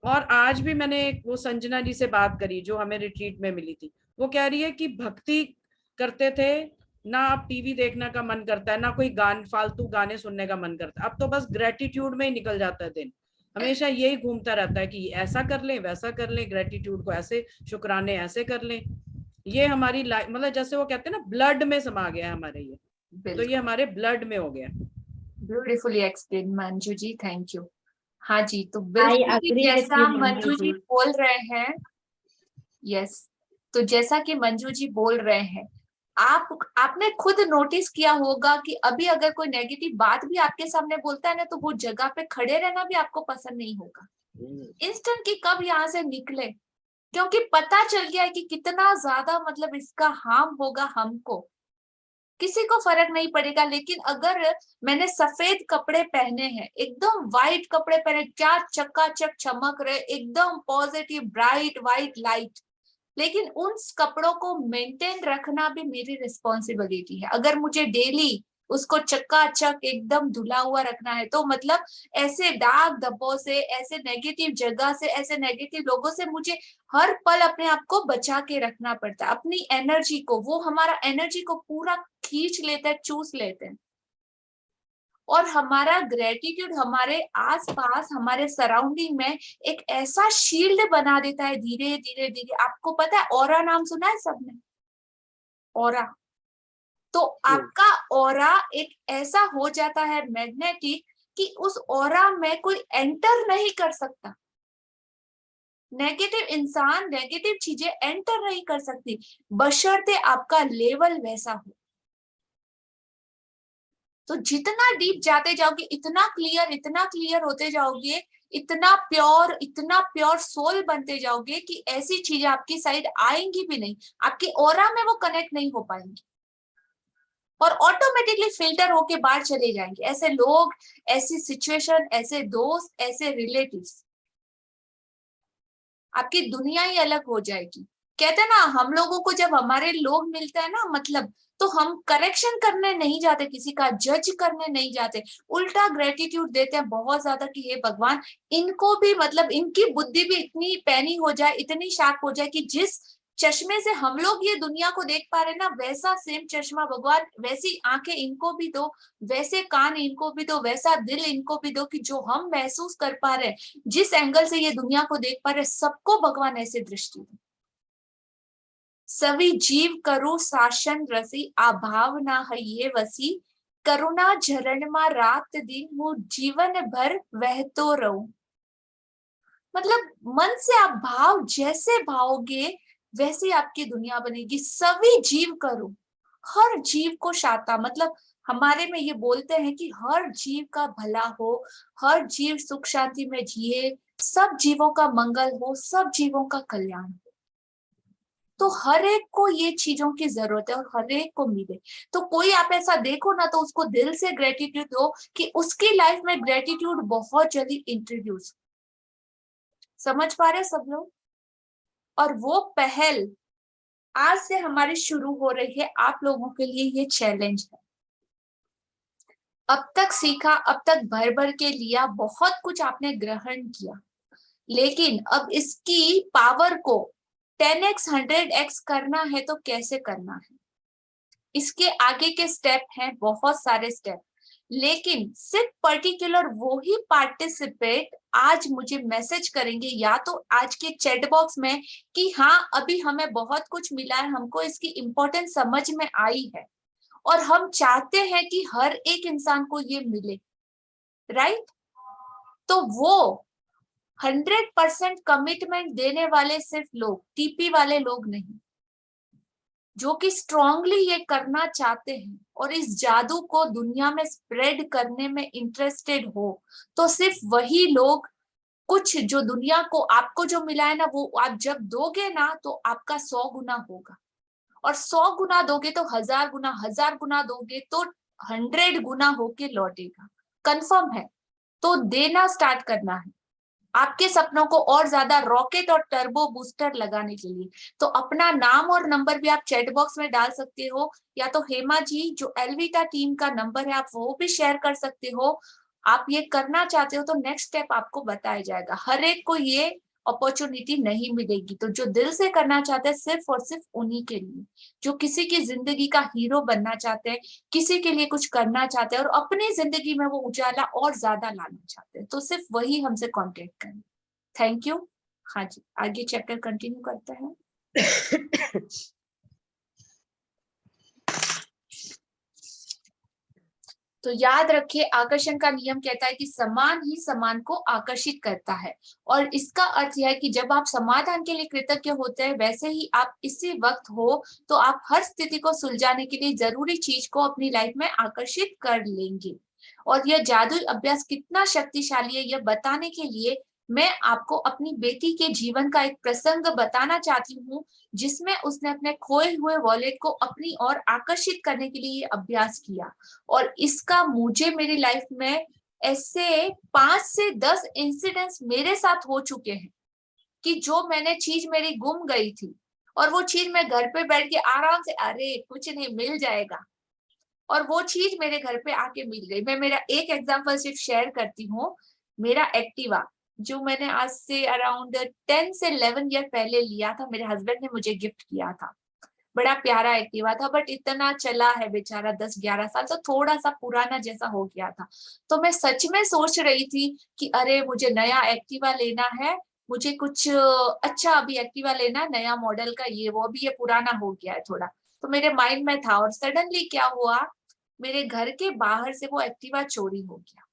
और आज भी मैंने वो संजना जी से बात करी, जो हमें रिट्रीट में मिली थी, वो कह रही है कि भक्ति करते थे ना, अब टीवी देखने का मन करता है, ना कोई फालतू गाने सुनने का मन करता है, अब तो बस ग्रेटिट्यूड में ही निकल जाता है दिन। हमेशा यही घूमता रहता है कि ऐसा कर लें, वैसा कर लें, ग्रेटिट्यूड को ऐसे, शुक्राने ऐसे कर लें। ये हमारी लाइफ, मतलब जैसे वो कहते हैं ना, ब्लड में समा गया है हमारे, ये तो ये हमारे ब्लड में हो गया। Beautifully explain Manju ji, thank you. हाँ जी, तो I बिल्कुल agree with जैसा you, मंजू जी बोल रहे हैं, यस, तो जैसा कि मंजू जी बोल रहे हैं, आपने खुद नोटिस किया होगा कि अभी अगर कोई नेगेटिव बात भी आपके सामने बोलता है ना, तो वो जगह पे खड़े रहना भी आपको पसंद नहीं होगा, इंस्टेंट की कब यहाँ से निकले, क्योंकि पता चल गया है कि कितना ज्यादा मतलब इसका हार्म होगा हमको। किसी को फर्क नहीं पड़ेगा, लेकिन अगर मैंने सफेद कपड़े पहने हैं, एकदम वाइट कपड़े पहने, क्या चकाचक चमक रहे, एकदम पॉजिटिव ब्राइट वाइट लाइट, लेकिन उन कपड़ों को मेंटेन रखना भी मेरी रिस्पॉन्सिबिलिटी है। अगर मुझे डेली उसको चकाचक एकदम धुला हुआ रखना है, तो मतलब ऐसे दाग धब्बों से, ऐसे नेगेटिव जगह से, ऐसे नेगेटिव लोगों से मुझे हर पल अपने आप को बचा के रखना पड़ता है। अपनी एनर्जी को, वो हमारा एनर्जी को पूरा खींच लेता है, चूस लेते हैं। और हमारा ग्रेटिट्यूड हमारे आसपास, हमारे सराउंडिंग में एक ऐसा शील्ड बना देता है धीरे धीरे धीरे। आपको पता है, ऑरा नाम सुना है सबने? ऑरा, तो आपका ऑरा एक ऐसा हो जाता है मैग्नेटिक कि उस ऑरा में कोई एंटर नहीं कर सकता। नेगेटिव इंसान, नेगेटिव चीजें एंटर नहीं कर सकती, बशर्ते आपका लेवल वैसा हो। तो जितना डीप जाते जाओगे, इतना क्लियर होते जाओगे, इतना प्योर सोल बनते जाओगे कि ऐसी चीजें आपकी साइड आएंगी भी नहीं, आपकी ऑरा में वो कनेक्ट नहीं हो पाएंगी, और ऑटोमेटिकली फिल्टर होके बाहर चले जाएंगे। ऐसे लोग, ऐसी सिचुएशन, ऐसे दोस्त, ऐसे रिलेटिव्स, आपकी दुनिया ही अलग हो जाएगी। कहते हैं ना, हम लोगों को जब हमारे लोग मिलते हैं ना, मतलब, तो हम करेक्शन करने नहीं जाते, किसी का जज करने नहीं जाते, उल्टा ग्रेटिट्यूड देते हैं बहुत ज्यादा कि हे भगवान, इनको भी मतलब इनकी बुद्धि भी इतनी पैनी हो जाए, इतनी शार्प हो जाए कि जिस चश्मे से हम लोग ये दुनिया को देख पा रहे ना, वैसा सेम चश्मा भगवान, वैसी आंखें इनको भी दो, वैसे कान इनको भी दो, वैसा दिल इनको भी दो कि जो हम महसूस कर पा रहे हैं, जिस एंगल से ये दुनिया को देख पा रहे, सबको भगवान ऐसे दृष्टि दे। सभी जीव करू शासन रसी, अभाव ना है ये वसी, करुणा झरण मा रात दिन, हूँ जीवन भर वहतो रहूं। मतलब मन से आप भाव जैसे भाओगे, वैसे आपकी दुनिया बनेगी। सभी जीव करो, हर जीव को शाता, मतलब हमारे में ये बोलते हैं कि हर जीव का भला हो, हर जीव सुख शांति में जिए, सब जीवों का मंगल हो, सब जीवों का कल्याण हो। तो हर एक को ये चीजों की जरूरत है और हर एक को मिले। तो कोई आप ऐसा देखो ना, तो उसको दिल से ग्रेटिट्यूड दो कि उसकी लाइफ में ग्रेटिट्यूड बहुत जल्दी इंट्रोड्यूस। समझ पा रहे सब लोग? और वो पहल आज से हमारी शुरू हो रही है, आप लोगों के लिए ये चैलेंज है। अब तक सीखा, अब तक भर भर के लिया, बहुत कुछ आपने ग्रहण किया, लेकिन अब इसकी पावर को 10x 100x करना है तो कैसे करना है? इसके आगे के स्टेप हैं, बहुत सारे स्टेप, लेकिन सिर्फ पर्टिकुलर वो ही पार्टिसिपेट आज मुझे मैसेज करेंगे, या तो आज के चैट बॉक्स में कि हाँ अभी हमें बहुत कुछ मिला है, हमको इसकी इम्पोर्टेंस समझ में आई है और हम चाहते हैं कि हर एक इंसान को ये मिले, राइट? तो वो 100% कमिटमेंट देने वाले सिर्फ लोग, टीपी वाले लोग नहीं, जो कि स्ट्रांगली ये करना चाहते हैं और इस जादू को दुनिया में स्प्रेड करने में इंटरेस्टेड हो, तो सिर्फ वही लोग, कुछ जो दुनिया को आपको जो मिला है ना, वो आप जब दोगे ना तो आपका 100 गुना होगा, और 100 गुना दोगे तो 1000 गुना, 1000 गुना दोगे तो 100 गुना होके लौटेगा, कंफर्म है। तो देना स्टार्ट करना है आपके सपनों को और ज्यादा रॉकेट और टर्बो बूस्टर लगाने के लिए। तो अपना नाम और नंबर भी आप चैट बॉक्स में डाल सकते हो, या तो हेमा जी जो एलविटा टीम का नंबर है आप वो भी शेयर कर सकते हो। आप ये करना चाहते हो तो नेक्स्ट स्टेप आपको बताया जाएगा। हर एक को ये अपॉर्चुनिटी नहीं मिलेगी, तो जो दिल से करना चाहते हैं सिर्फ और सिर्फ उन्हीं के लिए, जो किसी की जिंदगी का हीरो बनना चाहते हैं, किसी के लिए कुछ करना चाहते हैं और अपनी जिंदगी में वो उजाला और ज्यादा लाना चाहते हैं, तो सिर्फ वही हमसे कांटेक्ट करें। Thank you. हाँ जी, आगे चैप्टर कंटिन्यू करते हैं। तो याद रखिए, आकर्षण का नियम कहता है कि समान ही समान को आकर्षित करता है, और इसका अर्थ यह है कि जब आप समाधान के लिए कृतज्ञ होते हैं, वैसे ही आप इसी वक्त हो तो आप हर स्थिति को सुलझाने के लिए जरूरी चीज को अपनी लाइफ में आकर्षित कर लेंगे। और यह जादुई अभ्यास कितना शक्तिशाली है, यह बताने के लिए मैं आपको अपनी बेटी के जीवन का एक प्रसंग बताना चाहती हूँ, जिसमें उसने अपने खोए हुए वॉलेट को अपनी ओर आकर्षित करने के लिए ये अभ्यास किया। और इसका मुझे मेरी लाइफ में ऐसे 5 से 10 इंसिडेंट्स मेरे साथ हो चुके हैं कि जो मैंने चीज मेरी गुम गई थी और वो चीज मैं घर पे बैठ के आराम से, अरे कुछ नहीं मिल जाएगा, और वो चीज मेरे घर पे आके मिल गई। मैं मेरा एक एग्जांपल सिर्फ शेयर करती हूँ। मेरा एक्टिवा जो मैंने आज से अराउंड 10 से 11 ईयर पहले लिया था, मेरे हस्बैंड ने मुझे गिफ्ट किया था। बड़ा प्यारा एक्टिवा था, बट इतना चला है बेचारा 10-11 साल, तो थोड़ा सा पुराना जैसा हो गया था। तो मैं सच में सोच रही थी कि अरे मुझे नया एक्टिवा लेना है, मुझे कुछ अच्छा अभी एक्टिवा लेना, नया मॉडल का, ये वो, अभी ये पुराना हो गया है थोड़ा, तो मेरे माइंड में था। और सडनली क्या हुआ, मेरे घर के बाहर से वो एक्टिवा चोरी हो गया।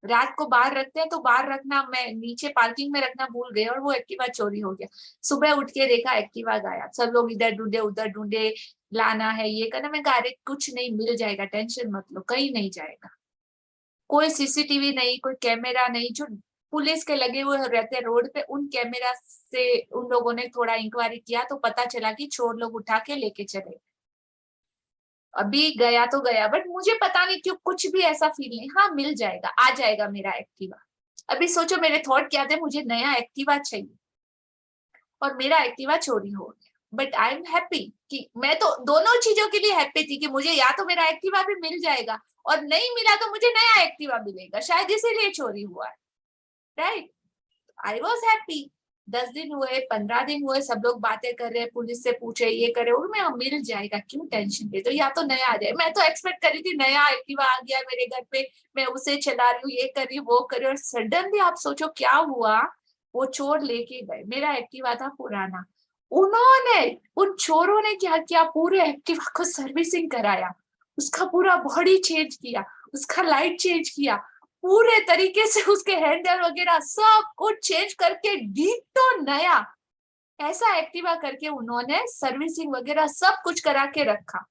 रात को बाहर रखते हैं तो बाहर रखना, मैं नीचे पार्किंग में रखना भूल गए और वो एक्टिवा चोरी हो गया। सुबह उठ के देखा एक्टिवा गायब। सब लोग इधर ढूंढे उधर ढूंढे, लाना है ये करना। मैं कहा अरे कुछ नहीं, मिल जाएगा, टेंशन मत लो, कहीं नहीं जाएगा। कोई सीसीटीवी नहीं, कोई कैमरा नहीं, जो पुलिस के लगे हुए रहते रोड पे, उन कैमरा से उन लोगों ने थोड़ा इंक्वायरी किया तो पता चला कि चोर लोग उठा के लेके चले। अभी गया तो गया, बट मुझे पता नहीं क्यों कुछ भी ऐसा फील नहीं, हाँ मिल जाएगा, आ जाएगा मेरा एक्टिवा। अभी सोचो मेरे थॉट क्या थे, मुझे नया एक्टिवा चाहिए और मेरा एक्टिवा चोरी हो गया। बट आई एम हैप्पी कि मैं तो दोनों चीजों के लिए हैप्पी थी कि मुझे या तो मेरा एक्टिवा भी मिल जाएगा और नहीं मिला तो मुझे नया एक्टिवा मिलेगा, शायद इसीलिए चोरी हुआ है, राइट। I was happy. 10 दिन हुए, 15 दिन हुए, सब लोग बातें कर रहे हैं, पुलिस से पूछे, ये करे, और मैं मिल जाएगा, क्यों टेंशन ले, तो या तो नया आ जाए। मैं तो एक्सपेक्ट करी थी नया एक्टिवा आ गया मेरे घर पे, मैं उसे चला रही हूँ, ये कर रही हूँ, वो कर रही हूँ, और सडनली आप सोचो क्या हुआ, वो चोर लेके गए। मेरा एक्टिवा था पुराना। उन्होंने, उन चोरों ने क्या किया, पूरे एक्टिवा को सर्विसिंग कराया, उसका पूरा बॉडी चेंज किया, उसका लाइट चेंज किया, पूरे तरीके से उसके हैंडल वगैरह सब कुछ चेंज करके डीटो नया ऐसा एक्टिवा करके उन्होंने सर्विसिंग वगैरह सब कुछ करा के रखा।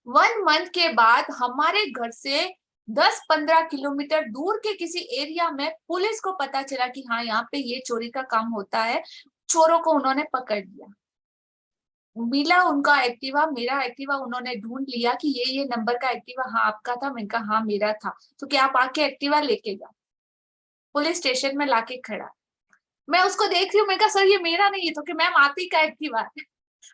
1 मंथ के बाद हमारे घर से 10-15 किलोमीटर दूर के किसी एरिया में पुलिस को पता चला कि हाँ यहाँ पे ये चोरी का काम होता है। चोरों को उन्होंने पकड़ लिया, मिला उनका एक्टिवा, मेरा एक्टिवा उन्होंने ढूंढ लिया कि ये नंबर का एक्टिवा हाँ आपका था। मैंने कहा हाँ मेरा था, तो क्या आप आके एक्टिवा लेके जाओ। पुलिस स्टेशन में लाके खड़ा, मैं उसको देख रही हूँ, मैं कहा सर ये मेरा नहीं है, तो कि मैम आप ही का एक्टिवा है।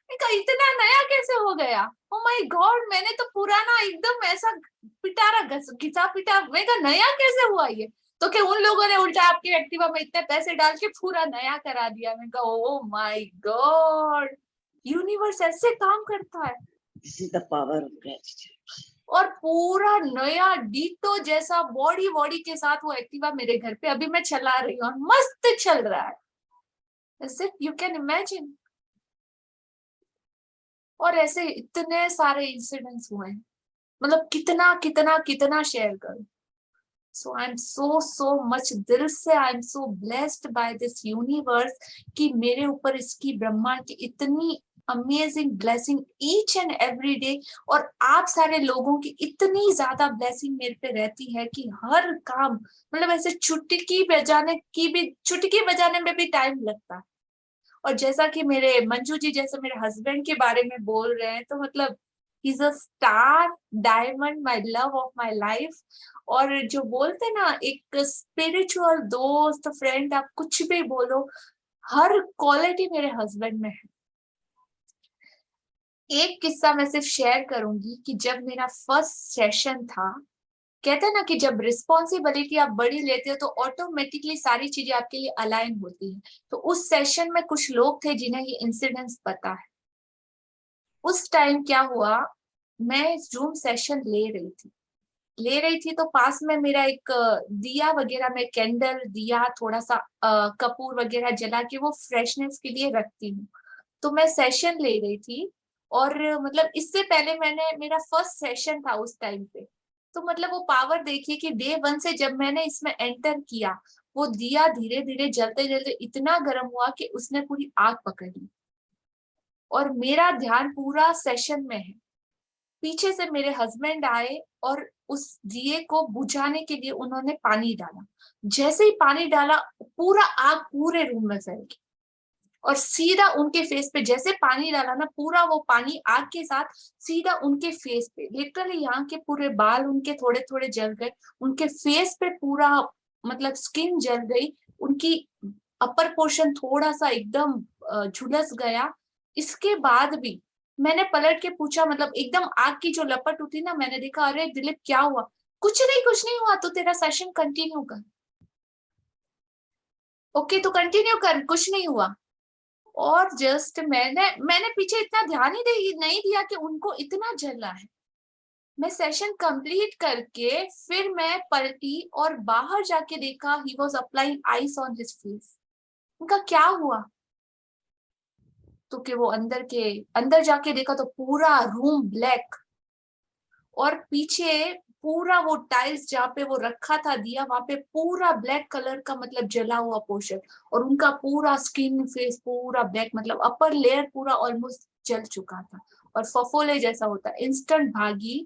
मैं कहा इतना नया कैसे हो गया, ओ माय गॉड, मैंने तो पुराना एकदम ऐसा पिटारा घिसा पिटा, मैं कहा नया कैसे हुआ ये, तो कि उन लोगों ने उल्टा आपके एक्टिवा में इतने पैसे डाल के पूरा नया करा दिया। मैं कहा ओ माय गॉड, यूनिवर्स ऐसे काम करता है। This is the power of gratitude. और पूरा नया डीटो जैसा बॉडी के साथ वो एक्टिवा मेरे घर पे अभी मैं चला रही हूँ, मस्त चल रहा है। Is it, you can imagine? और ऐसे इतने सारे इंसिडेंट्स हुए हैं, मतलब कितना कितना कितना शेयर करूं। सो आई एम सो मच, दिल से I am so blessed by this universe कि मेरे ऊपर इसकी ब्रह्मांड की इतनी amazing blessing each and every day, और आप सारे लोगों की इतनी ज्यादा ब्लेसिंग मेरे पे रहती है कि हर काम, मतलब ऐसे चुटकी बजाने में भी टाइम लगता है। और जैसा कि मेरे मंजू जी जैसे मेरे हस्बैंड के बारे में बोल रहे हैं, तो मतलब he is a star diamond, my love of my life. और जो बोलते ना, एक स्पिरिचुअल दोस्त, फ्रेंड, आप कुछ भी बोलो, हर क्वालिटी मेरे हस्बैंड में है। एक किस्सा मैं सिर्फ शेयर करूंगी कि जब मेरा फर्स्ट सेशन था, कहते हैं ना कि जब रिस्पॉन्सिबिलिटी आप बड़ी लेते हो तो ऑटोमेटिकली सारी चीजें आपके लिए अलाइन होती है। तो उस सेशन में कुछ लोग थे जिन्हें ये इंसिडेंट्स पता है। उस टाइम क्या हुआ, मैं जूम सेशन ले रही थी तो पास में मेरा एक दिया वगैरह, मैं कैंडल दिया थोड़ा सा कपूर वगैरह जला के वो फ्रेशनेस के लिए रखती हूँ। तो मैं सेशन ले रही थी, और मतलब इससे पहले मेरा फर्स्ट सेशन था उस टाइम पे। तो मतलब वो पावर देखिए कि डे 1 से जब मैंने इसमें एंटर किया, वो दिया धीरे धीरे जलते जलते इतना गर्म हुआ कि उसने पूरी आग पकड़ ली, और मेरा ध्यान पूरा सेशन में है। पीछे से मेरे हस्बैंड आए और उस दिए को बुझाने के लिए उन्होंने पानी डाला। जैसे ही पानी डाला, पूरा आग पूरे रूम में फैल गई, और सीधा उनके फेस पे जैसे पानी डाला ना, पूरा वो पानी आग के साथ सीधा उनके फेस पे, लिटरली यहाँ के पूरे बाल उनके थोड़े थोड़े जल गए, उनके फेस पे पूरा मतलब स्किन जल गई, उनकी अपर पोर्शन थोड़ा सा एकदम झुलस गया। इसके बाद भी मैंने पलट के पूछा, मतलब एकदम आग की जो लपट उठी ना, मैंने देखा, अरे दिलीप क्या हुआ? कुछ नहीं हुआ, तो तेरा सेशन कंटिन्यू कर। ओके, तो कंटिन्यू कर, कुछ नहीं हुआ। और जस्ट मैंने पीछे इतना ध्यान ही नहीं दिया कि उनको इतना जला है। मैं सेशन कंप्लीट करके फिर मैं पलटी और बाहर जाके देखा, he was applying ice on his face. उनका क्या हुआ? तो कि वो अंदर जाके देखा तो पूरा रूम ब्लैक, और पीछे पूरा वो टाइल्स जहाँ पे वो रखा था दिया, वहां पे पूरा ब्लैक कलर का मतलब जला हुआ पोर्शन, और उनका पूरा स्किन फेस पूरा ब्लैक, मतलब अपर लेयर पूरा ऑलमोस्ट जल चुका था। और फफोले जैसा होता, इंस्टेंट भागी,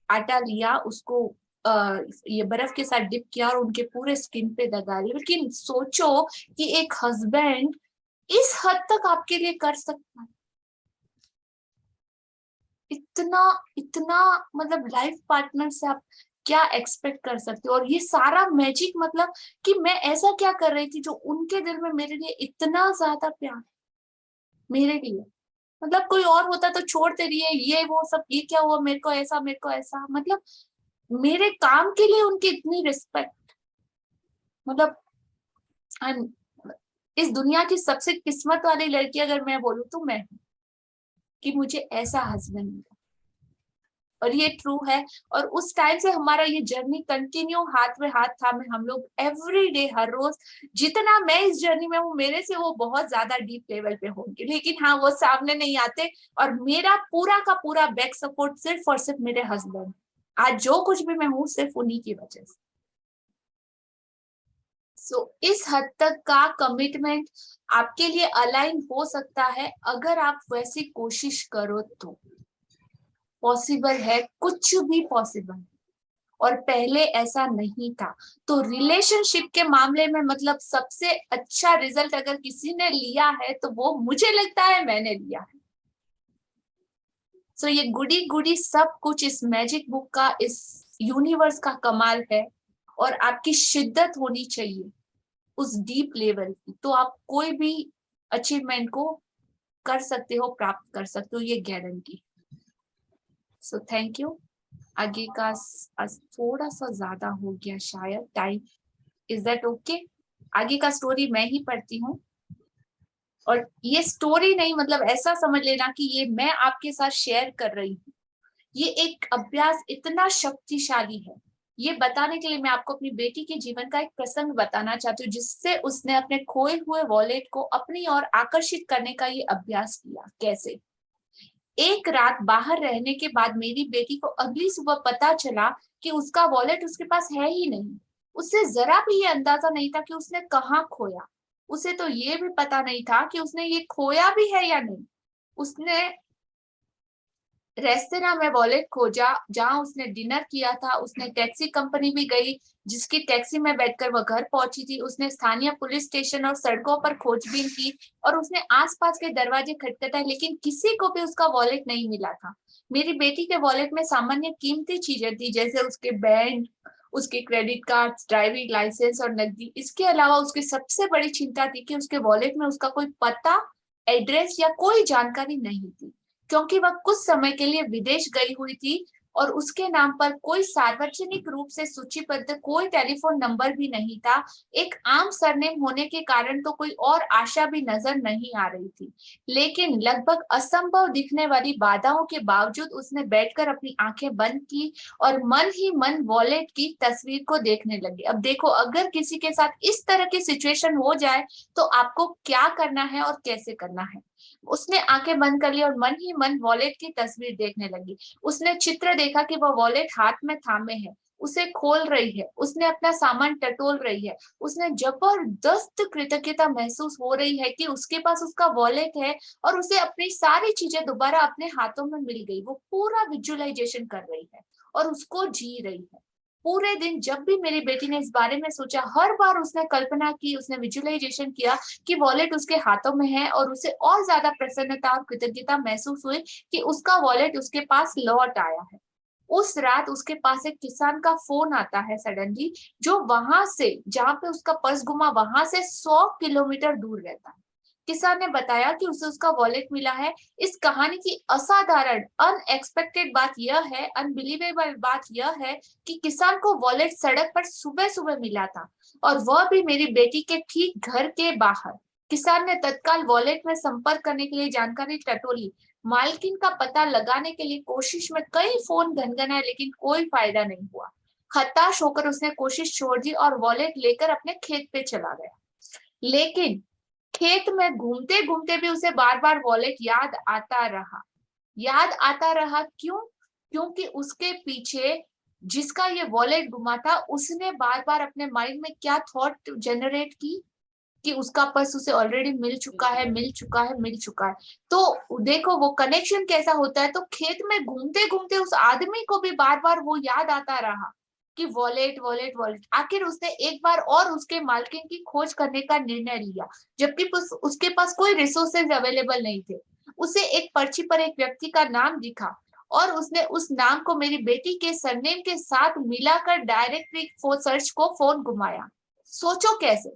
आटा लिया, उसको ये बर्फ के साथ डिप किया और उनके पूरे स्किन पे लगा लिया। लेकिन सोचो कि एक हस्बैंड इस हद तक आपके लिए कर सकता है, इतना मतलब लाइफ पार्टनर से आप क्या एक्सपेक्ट कर सकते हो? और ये सारा मैजिक, मतलब कि मैं ऐसा क्या कर रही थी जो उनके दिल में मेरे लिए इतना ज्यादा प्यार, मेरे लिए, मतलब कोई और होता तो छोड़ते रहिए, ये वो सब, ये क्या हुआ, मेरे को ऐसा, मतलब मेरे काम के लिए उनकी इतनी रिस्पेक्ट, मतलब इस दुनिया की सबसे किस्मत वाली लड़की अगर मैं बोलूं तो मैं हूं, कि मुझे ऐसा हस्बैंड मिला। और ये ट्रू है। और उस टाइम से हमारा ये जर्नी कंटिन्यू हाथ में हाथ था में, हम लोग एवरी डे, हर रोज, जितना मैं इस जर्नी में हूँ, मेरे से वो बहुत ज्यादा डीप लेवल पे होंगे, लेकिन हाँ, वो सामने नहीं आते। और मेरा पूरा का पूरा बैक सपोर्ट सिर्फ और सिर्फ मेरे हस्बैंड। आज जो कुछ भी मैं हूँ सिर्फ उन्हीं की वजह से। इस हद तक का कमिटमेंट आपके लिए अलाइन हो सकता है अगर आप वैसी कोशिश करो तो। पॉसिबल है, कुछ भी पॉसिबल, और पहले ऐसा नहीं था। तो रिलेशनशिप के मामले में मतलब सबसे अच्छा रिजल्ट अगर किसी ने लिया है तो वो मुझे लगता है मैंने लिया है। ये गुडी सब कुछ इस मैजिक बुक का, इस यूनिवर्स का कमाल है। और आपकी शिद्दत होनी चाहिए उस डीप लेवल की, तो आप कोई भी अचीवमेंट को कर सकते हो, प्राप्त कर सकते हो, ये गारंटी। Thank you. आगे का थोड़ा सा ज्यादा हो गया शायद टाइम, इज दैट ओके? आगे का स्टोरी मैं ही पढ़ती हूँ। और ये स्टोरी नहीं, मतलब ऐसा समझ लेना कि ये मैं आपके साथ शेयर कर रही हूँ। ये एक अभ्यास इतना शक्तिशाली है, ये बताने के लिए मैं आपको अपनी बेटी के जीवन का एक प्रसंग बताना चाहती हूँ, जिससे उसने अपने खोए हुए वॉलेट को अपनी ओर आकर्षित करने का ये अभ्यास किया। कैसे? एक रात बाहर रहने के बाद मेरी बेटी को अगली सुबह पता चला कि उसका वॉलेट उसके पास है ही नहीं। उसे जरा भी ये अंदाजा नहीं था कि उसने कहाँ खोया। उसे तो ये भी पता नहीं था कि उसने ये खोया भी है या नहीं। उसने रेस्तरां में वॉलेट खोजा जहां उसने डिनर किया था। उसने टैक्सी कंपनी भी गई जिसकी टैक्सी में बैठकर वह घर पहुंची थी। उसने स्थानीय पुलिस स्टेशन और सड़कों पर खोजबीन की और उसने आसपास के दरवाजे खटखटाए, लेकिन किसी को भी उसका वॉलेट नहीं मिला था। मेरी बेटी के वॉलेट में सामान्य कीमती चीजें थी, जैसे उसके बैंक, उसके क्रेडिट कार्ड, ड्राइविंग लाइसेंस और नकदी। इसके अलावा उसकी सबसे बड़ी चिंता थी कि उसके वॉलेट में उसका कोई पता, एड्रेस या कोई जानकारी नहीं थी, क्योंकि वह कुछ समय के लिए विदेश गई हुई थी और उसके नाम पर कोई सार्वजनिक रूप से सूचीबद्ध कोई टेलीफोन नंबर भी नहीं था। एक आम सरनेम होने के कारण तो कोई और आशा भी नजर नहीं आ रही थी, लेकिन लगभग असंभव दिखने वाली बाधाओं के बावजूद उसने बैठकर अपनी आंखें बंद की और मन ही मन वॉलेट की तस्वीर को देखने लगी। अब देखो, अगर किसी के साथ इस तरह की सिचुएशन हो जाए तो आपको क्या करना है और कैसे करना है। उसने आंखें बंद कर ली और मन ही मन वॉलेट की तस्वीर देखने लगी। उसने चित्र देखा कि वह वॉलेट हाथ में थामे है, उसे खोल रही है, उसने अपना सामान टटोल रही है। उसने जबरदस्त कृतज्ञता महसूस हो रही है कि उसके पास उसका वॉलेट है और उसे अपनी सारी चीजें दोबारा अपने हाथों में मिल गई। वो पूरा विजुअलाइजेशन कर रही है और उसको जी रही है। पूरे दिन जब भी मेरी बेटी ने इस बारे में सोचा, हर बार उसने कल्पना की, उसने विजुअलाइजेशन किया कि वॉलेट उसके हाथों में है और उसे और ज्यादा प्रसन्नता और कृतज्ञता महसूस हुई कि उसका वॉलेट उसके पास लौट आया है। उस रात उसके पास एक किसान का फोन आता है सडनली, जो वहां से, जहां पे उसका पर्स गुमा, वहां से 100 किलोमीटर दूर रहता है। किसान ने बताया कि उसे उसका वॉलेट मिला है। इस कहानी की असाधारण, अनएक्सपेक्टेड बात यह है, अनबिलीवेबल बात यह है कि किसान को वॉलेट सड़क पर सुबह सुबह मिला था और वह भी मेरी बेटी के ठीक घर के बाहर। किसान ने तत्काल वॉलेट में संपर्क करने के लिए जानकारी टटोली। मालकिन का पता लगाने के लिए कोशिश में कई फोन घनघनाए, लेकिन कोई फायदा नहीं हुआ। हताश होकर उसने कोशिश छोड़ दी और वॉलेट लेकर अपने खेत पे चला गया। लेकिन खेत में घूमते घूमते भी उसे बार बार वॉलेट याद आता रहा। याद आता रहा क्यों? क्योंकि उसके पीछे जिसका ये वॉलेट गुमा था, उसने बार बार अपने माइंड में क्या थॉट जनरेट की कि उसका पर्स उसे ऑलरेडी मिल चुका है, मिल चुका है, मिल चुका है। तो देखो वो कनेक्शन कैसा होता है। तो खेत में घूमते घूमते उस आदमी को भी बार बार वो याद आता रहा कि वॉलेट वॉलेट वॉलेट। आखिर उसने एक बार और उसके मालकिन की खोज करने का निर्णय लिया, जबकि उसके पास कोई रिसोर्सेज अवेलेबल नहीं थे। उसे एक पर्ची पर एक व्यक्ति का नाम दिखा और उसने उस नाम को मेरी बेटी के सरनेम के साथ मिलाकर डायरेक्टली सर्च को फोन घुमाया। सोचो कैसे,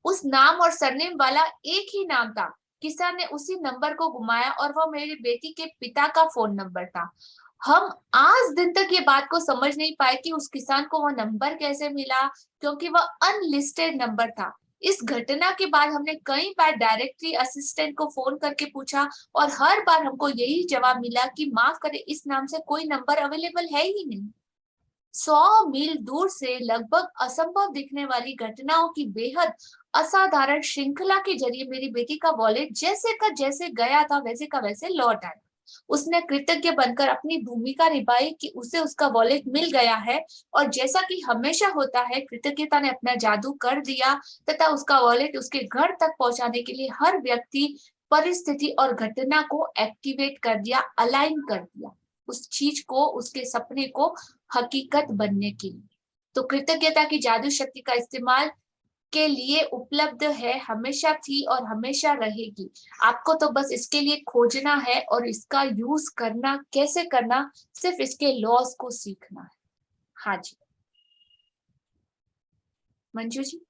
उस नाम और सरनेम वाला एक ही नाम था। किसान ने उसी नंबर को घुमाया और वह मेरी बेटी के पिता का फोन नंबर था। हम आज दिन तक ये बात को समझ नहीं पाए कि उस किसान को वह नंबर कैसे मिला, क्योंकि वह अनलिस्टेड नंबर था। इस घटना के बाद हमने कई बार डायरेक्टरी असिस्टेंट को फोन करके पूछा और हर बार हमको यही जवाब मिला कि माफ करें, इस नाम से कोई नंबर अवेलेबल है ही नहीं। 100 मील दूर से लगभग असंभव दिखने वाली घटनाओं की बेहद असाधारण श्रृंखला के जरिए मेरी बेटी का वॉलेट जैसे का जैसे गया था वैसे का वैसे लौट आया। उसने कृतज्ञ बनकर अपनी भूमिका निभाई कि उसे उसका वॉलेट मिल गया है, और जैसा कि हमेशा होता है, कृतज्ञता ने अपना जादू कर दिया तथा उसका वॉलेट उसके घर तक पहुंचाने के लिए हर व्यक्ति, परिस्थिति और घटना को एक्टिवेट कर दिया, अलाइन कर दिया उस चीज को, उसके सपने को हकीकत बनने के लिए। तो कृतज्ञता की जादू शक्ति का इस्तेमाल के लिए उपलब्ध है, हमेशा थी और हमेशा रहेगी। आपको तो बस इसके लिए खोजना है और इसका यूज करना, कैसे करना, सिर्फ इसके लॉस को सीखना है। हाँ जी मंजू जी।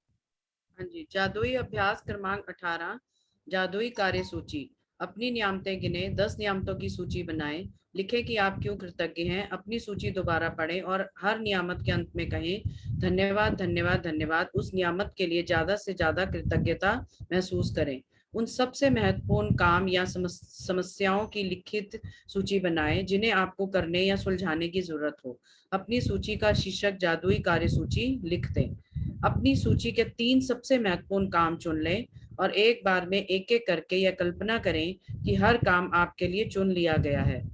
हाँ जी, जादुई अभ्यास क्रमांक 18, जादुई कार्य सूची। अपनी नियामतें गिने, 10 नियामतों की सूची बनाएं। लिखें कि आप क्यों कृतज्ञ हैं। अपनी सूची दोबारा पढ़ें और हर नियामत के अंत में कहें धन्यवाद धन्यवाद धन्यवाद। उस नियामत के लिए ज्यादा से ज्यादा कृतज्ञता महसूस करें। उन सबसे महत्वपूर्ण काम या समस्याओं की लिखित सूची बनाएं जिन्हें आपको करने या सुलझाने की जरूरत हो। अपनी सूची का शीर्षक जादुई कार्य सूची लिख दें। अपनी सूची के 3 सबसे महत्वपूर्ण काम चुन लें और एक बार में एक एक करके यह कल्पना करें कि हर काम आपके लिए चुन लिया गया है।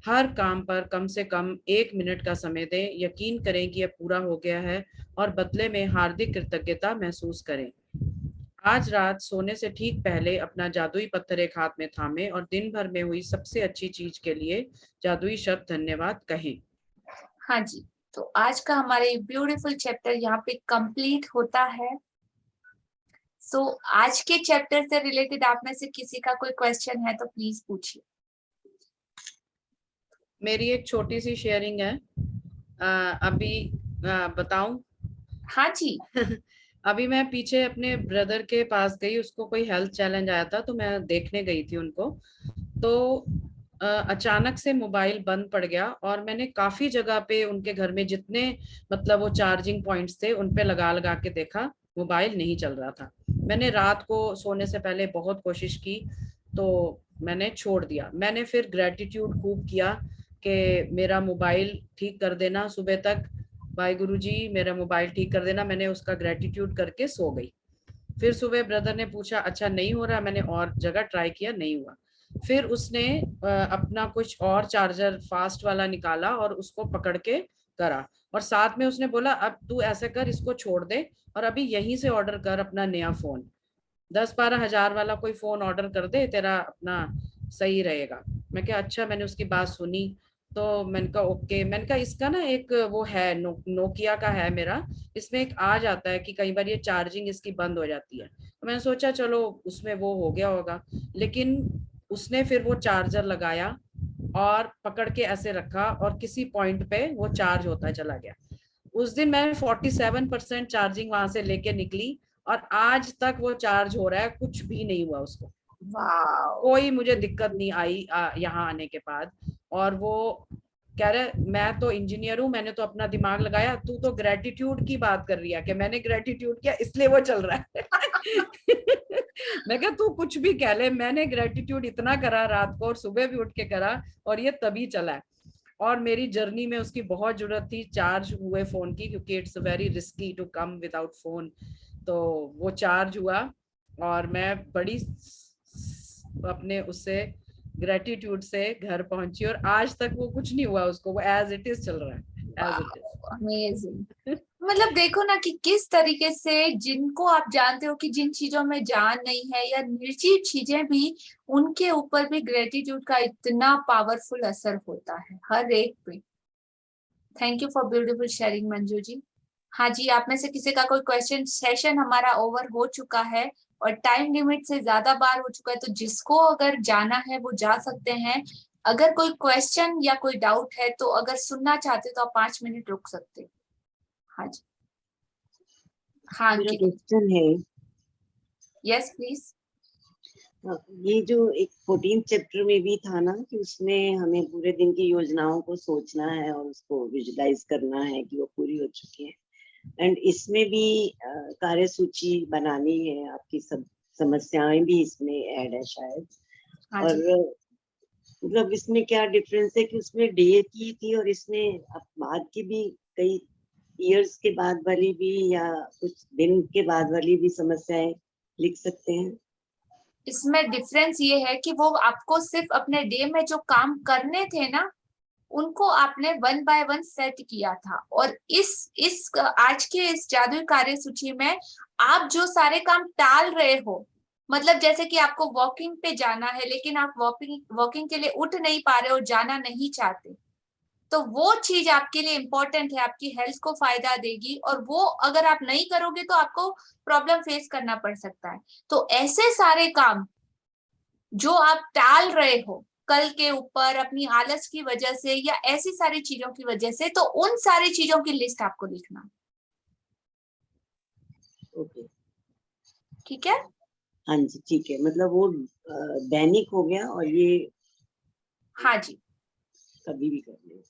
हर काम पर कम से कम 1 मिनट का समय दें। यकीन करें कि यह पूरा हो गया है और बदले में हार्दिक कृतज्ञता महसूस करें। आज रात सोने से ठीक पहले अपना जादुई पत्थर एक हाथ में थामें और दिन भर में हुई सबसे अच्छी चीज के लिए जादुई शब्द धन्यवाद कहें। हाँ जी, तो आज का हमारे ब्यूटीफुल चैप्टर यहाँ पे कंप्लीट होता है। सो आज के चैप्टर से रिलेटेड आप में से किसी का कोई क्वेश्चन है तो प्लीज पूछिए। मेरी एक छोटी सी शेयरिंग है, अभी बताऊं? हाँ जी। अभी मैं पीछे अपने ब्रदर के पास गई, उसको कोई हेल्थ चैलेंज आया था तो मैं देखने गई थी उनको। तो अचानक से मोबाइल बंद पड़ गया और मैंने काफी जगह पे उनके घर में जितने मतलब वो चार्जिंग पॉइंट्स थे उन पे लगा लगा के देखा, मोबाइल नहीं चल रहा था। मैंने रात को सोने से पहले बहुत कोशिश की तो मैंने छोड़ दिया। मैंने फिर ग्रेटिट्यूड खूब किया कि मेरा मोबाइल ठीक कर देना सुबह तक, भाई गुरुजी मेरा मोबाइल ठीक कर देना। मैंने उसका ग्रेटिट्यूड करके सो गई। फिर सुबह ब्रदर ने पूछा अच्छा नहीं हो रहा, मैंने और जगह ट्राई किया, नहीं हुआ। फिर उसने अपना कुछ और चार्जर फास्ट वाला निकाला और उसको पकड़ के करा, और साथ में उसने बोला अब तू ऐसे कर, इसको छोड़ दे और अभी यहीं से ऑर्डर कर अपना नया फोन, 10-12 हजार वाला कोई फोन ऑर्डर कर दे, तेरा अपना सही रहेगा। मैं क्या अच्छा, मैंने उसकी बात सुनी तो मैंने कहा ओके। मैंने कहा इसका ना एक वो है नोकिया का है मेरा, इसमें एक आ जाता है कि कई बार ये चार्जिंग इसकी बंद हो जाती है। तो मैंने सोचा चलो उसमें वो हो गया होगा, लेकिन उसने फिर वो चार्जर लगाया और पकड़ के ऐसे रखा और किसी पॉइंट पे वो चार्ज होता चला गया। उस दिन मैं 47% चार्जिंग वहां से लेके निकली और आज तक वो चार्ज हो रहा है, कुछ भी नहीं हुआ उसको। वाओ, कोई मुझे दिक्कत नहीं आई यहाँ आने के बाद। और वो कह रहे मैं तो इंजीनियर हूँ, मैंने तो अपना दिमाग लगाया, तू तो ग्रेटिट्यूड की बात कर रही है कि मैंने ग्रेटिट्यूड किया इसलिए वो चल रहा है। मैं कहा तू कुछ भी कह ले, मैंने ग्रेटिट्यूड इतना करा रात को और सुबह भी उठ के करा और ये तभी चला है। और मेरी जर्नी में उसकी बहुत जरूरत थी चार्ज हुए फोन की, क्योंकि it's very risky to come without phone. तो वो चार्ज हुआ और मैं बड़ी अपने उससे ग्रेटिट्यूड से घर पहुंची और आज तक वो कुछ नहीं हुआ उसको, वो एज इट इज चल रहा है, एज इट इज। अमेजिंग। मतलब देखो ना कि किस तरीके से जिनको आप जानते हो कि जिन चीजों में जान नहीं है या निर्जीव चीजें भी, उनके ऊपर भी ग्रेटिट्यूड का इतना पावरफुल असर होता है हर एक पे। Thank you for beautiful sharing Manju ji. हाँ जी, आप में से किसी का कोई क्वेश्चन? सेशन हमारा ओवर हो चुका है और टाइम लिमिट से ज्यादा बार हो चुका है, तो जिसको अगर जाना है वो जा सकते हैं। अगर कोई क्वेश्चन या कोई डाउट है तो अगर सुनना चाहते हो तो आप 5 मिनट रुक सकते हैं। हाँ जी, हाँ मेरा क्वेश्चन है, यस प्लीज। ये जो एक 14 चैप्टर में भी था ना कि उसमें हमें पूरे दिन की योजनाओं को सोचना है और उसको विजुलाइज करना है कि वो पूरी हो चुकी है, एंड इसमें भी कार्य सूची बनानी है, आपकी सब समस्याएं भी इसमें ऐड है शायद। हाँ और जी। मतलब इसमें क्या डिफरेंस है कि उसमें डे की थी और इसमें अब बाद की भी, कई ईयर्स के बाद वाली भी या कुछ दिन के बाद वाली भी समस्याएं लिख सकते हैं? इसमें डिफरेंस ये है कि वो आपको सिर्फ अपने डे में जो काम करने थे ना, उनको आपने 1 बाय 1 सेट किया था। और इस आज के इस जादुई कार्य सूची में आप जो सारे काम टाल रहे हो, मतलब जैसे कि आपको वॉकिंग पे जाना है लेकिन आप वॉकिंग के लिए उठ नहीं पा रहे हो, जाना नहीं चाहते, तो वो चीज आपके लिए इम्पोर्टेंट है, आपकी हेल्थ को फायदा देगी, और वो अगर आप नहीं करोगे तो आपको प्रॉब्लम फेस करना पड़ सकता है। तो ऐसे सारे काम जो आप टाल रहे हो कल के ऊपर अपनी आलस की वजह से या ऐसी सारी चीजों की वजह से, तो उन सारी चीजों की लिस्ट आपको लिखना। ओके, ठीक है? हाँ जी ठीक है, मतलब वो दैनिक हो गया और ये हाँ जी, कभी भी कर ले।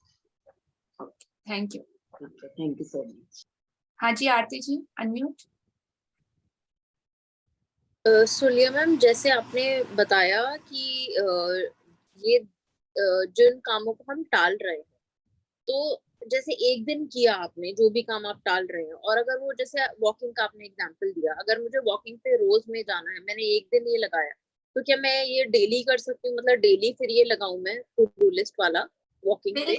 Thank you. Thank you so much. हाँ जी आरती जी, अनम्यूट। सुलिया मैम, जैसे आपने बताया कि ये जिन कामों को हम टाल रहे हैं, तो जैसे एक दिन किया आपने जो भी काम आप टाल रहे हैं, और अगर वो जैसे वॉकिंग का आपने एग्जांपल दिया, अगर मुझे वॉकिंग पे रोज में जाना है, मैंने एक दिन ये लगाया, तो क्या मैं ये डेली कर सकती हूँ? मतलब डेली फिर ये लगाऊं मैं टू डू लिस्ट वाला, walking way.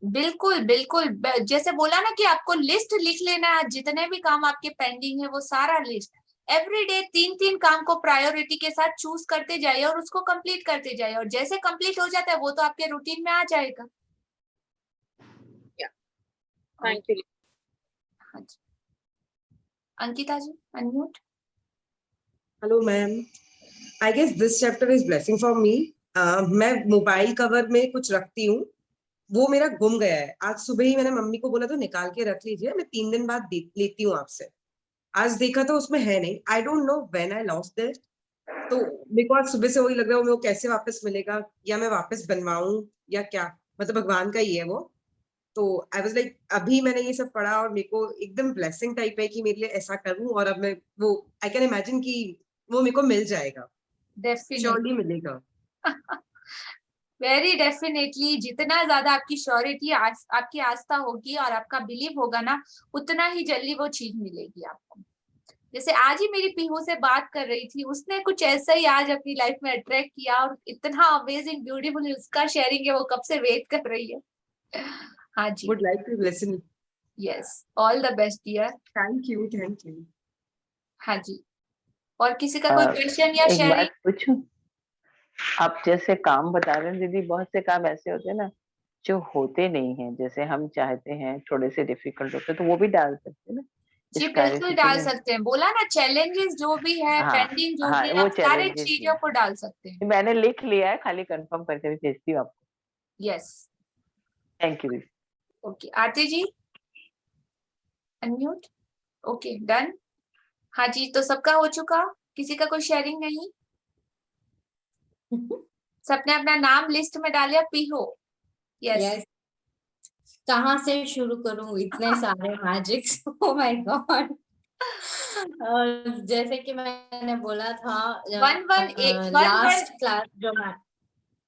बिल्कुल बिल्कुल जैसे बोला ना कि आपको लिस्ट लिख लेना है, जितने भी काम आपके पेंडिंग है वो सारा लिस्ट एवरीडे 3-3 काम को प्रायोरिटी के साथ चूज करते जाइए और उसको कंप्लीट करते जाइए, और जैसे कंप्लीट हो जाता है वो तो आपके रूटीन में आ जाएगा। Thank you. हाँ जी, Ankita ji unmute. Hello ma'am, I guess this chapter is blessing for me. मैं मोबाइल कवर में कुछ रखती हूँ, वो मेरा गुम गया है। आज सुबह ही मैंने मम्मी को बोला तो निकाल के रख लीजिए, मैं 3 दिन बाद लेती हूँ आपसे। आज देखा तो उसमें है नहीं। I don't know when I lost it. तो मेरे को आज सुबह से वही लग रहा है वो कैसे वापस मिलेगा, या मैं वापस बनवाऊं या क्या, मतलब भगवान का ही है वो। तो आई वाज लाइक अभी मैंने ये सब पढ़ा और मेरे को एकदम ब्लेसिंग टाइप है कि मेरे लिए ऐसा करूं, और अब मैं वो आई कैन इमेजिन कि वो मेरे को मिल जाएगा, श्योरली मिलेगा। वेरी डेफिनेटली, जितना ज्यादा आपकी श्योरिटी आपकी आस्था होगी और आपका बिलीव होगा ना, उतना ही जल्दी वो चीज मिलेगी आपको। जैसे आज ही मेरी पीहू से बात कर रही थी, उसने कुछ ऐसा ही आज अपनी लाइफ में अट्रैक्ट किया और इतना अमेजिंग ब्यूटीफुल उसका शेयरिंग है, वो कब से वेट कर रही है। हाँ जी, would like to listen. Yes, all the best dear. Thank you, thank you. हाँ जी, और किसी का कोई क्वेश्चन या एक शेयरिंग? बात पूछूं? आप जैसे काम बता रहे हैं दीदी, बहुत से काम ऐसे होते हैं ना जो होते नहीं हैं, जैसे हम चाहते हैं, थोड़े से डिफिकल्ट होते हैं, तो वो भी डाल सकते हैं ना जी इस बिल्कुल कार्यसूची डाल में? सकते हैं, बोला ना चैलेंजेस जो भी है, हाँ पेंडिंग जो हाँ, भी है, वो आप सारे challenges ही चीजों है। को डाल सकते हैं। मैंने लिख लिया है, खाली कंफर्म करके भी भेजती हूँ आपको। यस, थैंक यू दीदी। ओके, आरती जी अनम्यूट। Okay, done. हाँ जी, तो सबका हो चुका, किसी का कोई शेयरिंग नहीं? सबने अपना नाम लिस्ट में डालिया? पीहो, यस। कहाँ से शुरू करूं, इतने सारे मैजिक्स, ओह माय गॉड। और जैसे कि मैंने बोला था, लास्ट क्लास जो मैं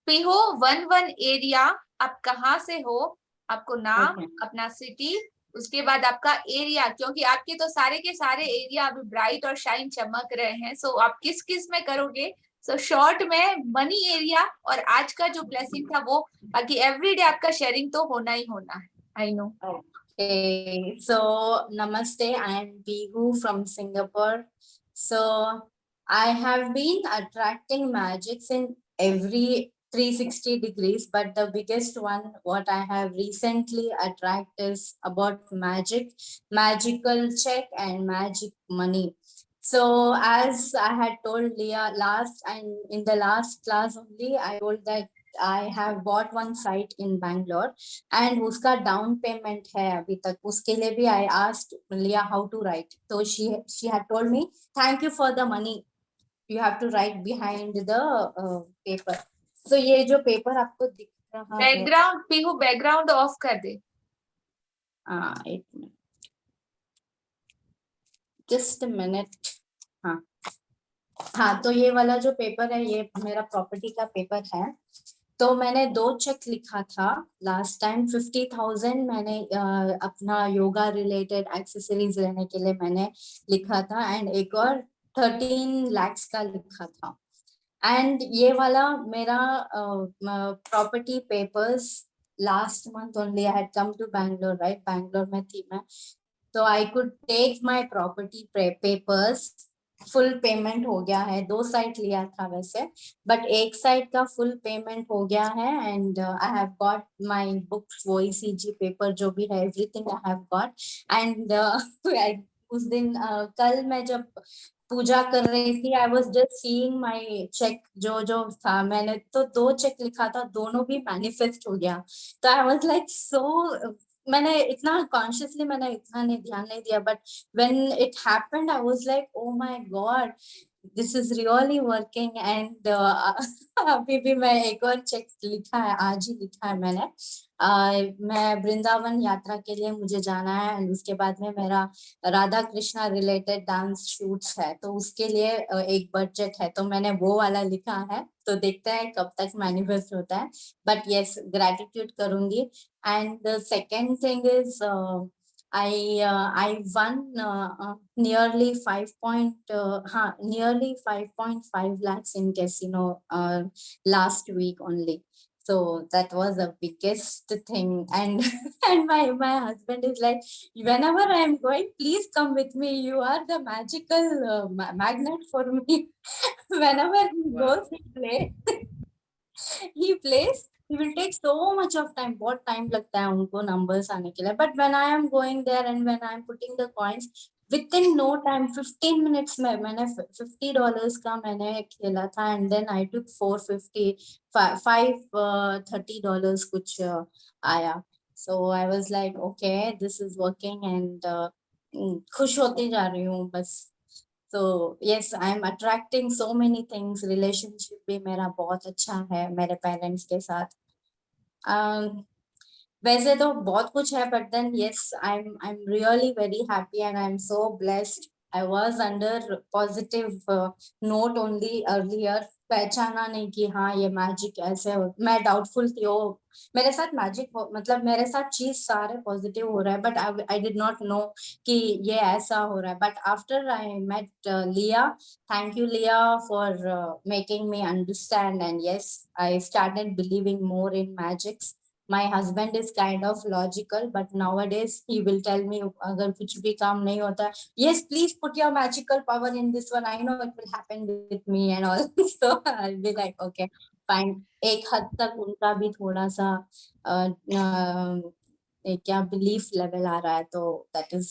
पीहो 1-1 एरिया, आप कहाँ से हो, आपको नाम, अपना सिटी, उसके बाद आपका एरिया, क्योंकि आपके तो सारे के सारे एरिया अभी ब्राइट और शाइन चमक रहे हैं, सो आप किस किस में करोगे। सो शॉर्ट में मनी एरिया और आज का जो ब्लेसिंग था वो, बाकी एवरीडे आपका शेयरिंग तो होना ही होना है। I know. Okay, so namaste, I am Bihu from Singapore. So I have been attracting magics in every 360 degrees, but the biggest one what I have recently attracted is about magic, magical check and magic money. So as I had told Leah in the last class only, I told that I have bought one site in Bangalore and उसका down payment है अभी तक, उसके लिए भी I asked लिया how to write, तो she had told me thank you for the money, you have to write behind the paper. So ये जो पेपर आपको दिख रहा है, बैकग्राउंड पीहू बैकग्राउंड ऑफ कर दे। एक मिनट, जस्ट मिनट। हाँ, तो ये वाला जो पेपर है ये मेरा प्रॉपर्टी का पेपर है। तो मैंने 2 चेक लिखा था लास्ट टाइम, 50,000 मैंने अपना योगा रिलेटेड एक्सेसरीज लेने के लिए मैंने लिखा था, एंड एक और 13 lakhs का लिखा था। एंड ये वाला मेरा property papers last month only, I had come to Bangalore, right, Bangalore में थी मैं, तो I could take my property papers, full payment हो गया है। 2 साइट लिया था वैसे, बट एक साइट का फुल पेमेंट हो गया है, and I have got my books, वो ECG पेपर जो भी है, everything I have got. And उस दिन कल मैं जब पूजा कर रही थी, I was just seeing my cheque, जो जो था, मैंने तो 2 चेक लिखा था, दोनों भी मैनिफेस्ट हो गया। तो आई वाज लाइक सो, मैंने इतना कॉन्शियसली मैंने इतना नहीं ध्यान नहीं दिया, but when it happened I was like oh my god, this is really working. and अभी भी मैं एक और चेक लिखा है, आज ही लिखा है मैंने। मैं वृंदावन यात्रा के लिए मुझे जाना है, एंड उसके बाद में मेरा Radha Krishna related dance shoots है, तो उसके लिए एक बजट है, तो मैंने वो वाला लिखा है, तो देखते हैं कब तक मैनिफेस्ट होता है, बट यस, ग्रैटिट्यूड करूंगी। And the second thing is I won nearly 5.5 lakhs in casino last week only. So that was the biggest thing. And and my husband is like, whenever I am going, please come with me, you are the magical magnet for me. Whenever he goes, he plays, he will take so much of time. बहुत time लगता है उनको numbers आने के लिए. But when I am going there and when I am putting the coins, within no time, 15 minutes में मैंने $50 का मैंने खेला था, and then I took 450, $530 कुछ आया. So I was like, okay, this is working, and खुश होती जा रही हूँ बस. So yes, I'm attracting so many things. Relationship भी मेरा बहुत अच्छा है मेरे parents के साथ. वैसे तो बहुत कुछ है, but then yes, I'm really very happy and I'm so blessed. I was under positive note only earlier. पहचाना नहीं कि हाँ ये मैजिक ऐसे हो. मैं डाउटफुल थी, ओ मेरे साथ मैजिक मतलब मेरे साथ चीज सारे पॉजिटिव हो रहा है, but I did not know कि ये ऐसा हो रहा है. But after I met Lia, thank you Lia for making me understand, and yes I started believing more in magics. My husband is kind of logical, but nowadays he will tell me अगर कुछ भी काम नहीं होता, yes, please put your magical power in this one. I know it will happen with me and all. So I'll be like, okay, fine. एक हद तक उनका भी थोड़ा सा क्या belief level आ रहा है, तो that is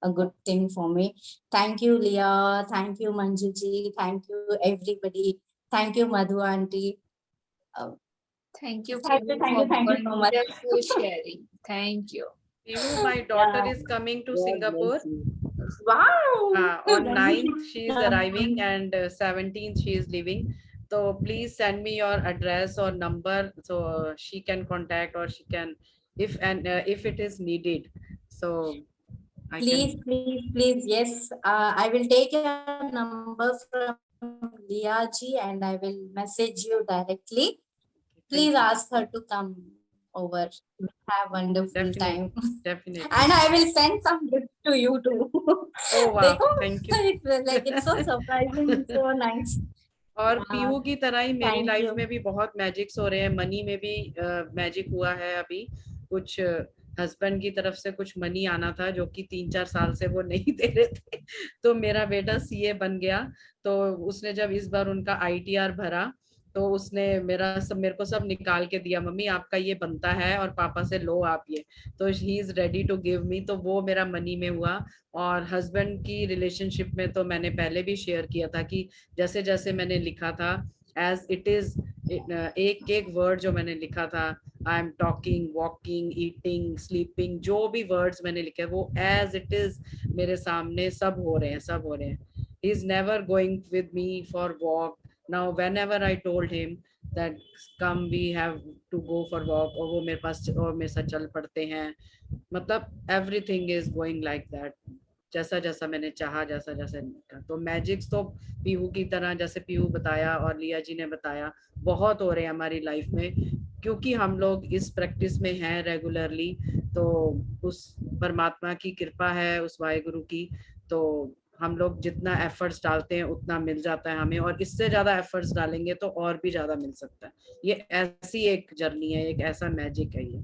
a good thing for me. Thank you, Leah. Thank you, Manju ji. Thank you, everybody. Thank you, Madhu aunty. Thank you Thank you so much. wonderful sharing. Thank you. Pihu, my daughter Yeah. is coming to God Singapore. bless you. Wow. On 9th she is arriving, and 17th she is leaving. So please send me your address or number so she can contact, or she can, if it is needed. So I Please, can. please, yes. I will take your number from Leah ji and I will message you directly. Please ask her to come over. Have wonderful time. Definitely. And I will send some gifts to you too. Oh wow, देखो, thank you. it's so surprising, so nice. और पीहू की तरह ही मेरी Thank life you. में भी बहुत magics हो रहे हैं. मनी में भी मैजिक हुआ है. अभी कुछ हस्बैंड की तरफ से कुछ मनी आना था जो कि 3-4 साल से वो नहीं दे रहे थे. तो मेरा बेटा सीए बन गया, तो उसने जब इस बार उनका आईटीआर भरा, तो उसने मेरे को सब निकाल के दिया. मम्मी आपका ये बनता है और पापा से लो आप ये. तो he is ready to give me. तो वो मेरा मनी में हुआ. और हस्बैंड की रिलेशनशिप में तो मैंने पहले भी शेयर किया था कि जैसे जैसे मैंने लिखा था, एज इट इज, एक एक वर्ड जो मैंने लिखा था, I am talking, walking, eating, sleeping, जो भी वर्ड्स मैंने लिखे वो एज इट इज मेरे सामने सब हो रहे हैं. He is never going with me for walk. Now whenever I told him that come we have to go for walk, और वो मेरे पास और मेरे साथ चल पड़ते हैं. मतलब everything is going like that. जैसा जैसा मैंने चाहा, जैसा जैसा लिखा. तो मैजिक्स तो पीहू की तरह, जैसे पीहू बताया और लिया जी ने बताया, बहुत हो रहे हैं हमारी लाइफ में, क्योंकि हम लोग इस प्रैक्टिस में हैं रेगुलरली. तो उस परमात्मा की कृपा है, उस वाहेगुरु की. तो हम लोग जितना एफर्ट्स डालते हैं उतना मिल जाता है हमें, और इससे ज्यादा एफर्ट्स डालेंगे तो और भी ज्यादा मिल सकता है. ये ऐसी एक जर्नी है, एक ऐसा मैजिक है ये.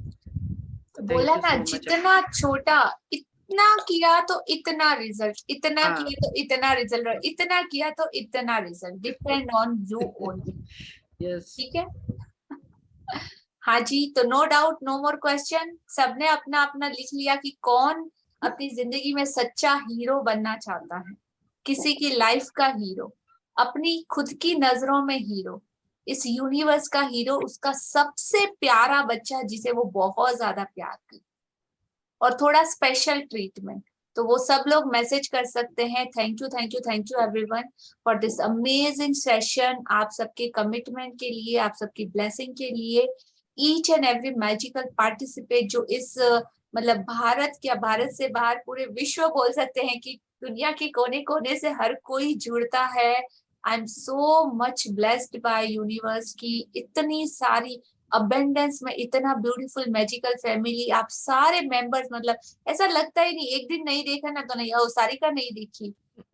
बोला ना, जितना छोटा, इतना किया तो इतना रिजल्ट, इतना किया तो इतना रिजल्ट, इतना किया तो इतना result. Depend on you only. Yes, ठीक है. हाँ जी, तो no doubt, no more question. सबने अपना अपना लिख लिया कि कौन अपनी जिंदगी में सच्चा हीरो बनना चाहता है. किसी की लाइफ का हीरो, अपनी खुद की नजरों में हीरो, इस यूनिवर्स का हीरो, उसका सबसे प्यारा बच्चा जिसे वो बहुत ज्यादा प्यार करे, और थोड़ा स्पेशल ट्रीटमेंट. तो वो सब लोग मैसेज कर सकते हैं. Thank you everyone for this amazing session. आप सबके कमिटमेंट के लिए, आप सबकी ब्लेसिंग के लिए. Each and every magical participate जो इस मतलब भारत क्या, भारत से बाहर पूरे विश्व बोल सकते हैं कि दुनिया के कोने कोने से हर कोई जुड़ता है. I am so much blessed by universe की इतनी सारी अबेंडेंस में, इतना ब्यूटीफुल मैजिकल फैमिली. आप सारे मेंबर्स, मतलब ऐसा लगता ही नहीं, एक दिन नहीं देखा ना तो नहीं, ओ सारिका नहीं दिखी,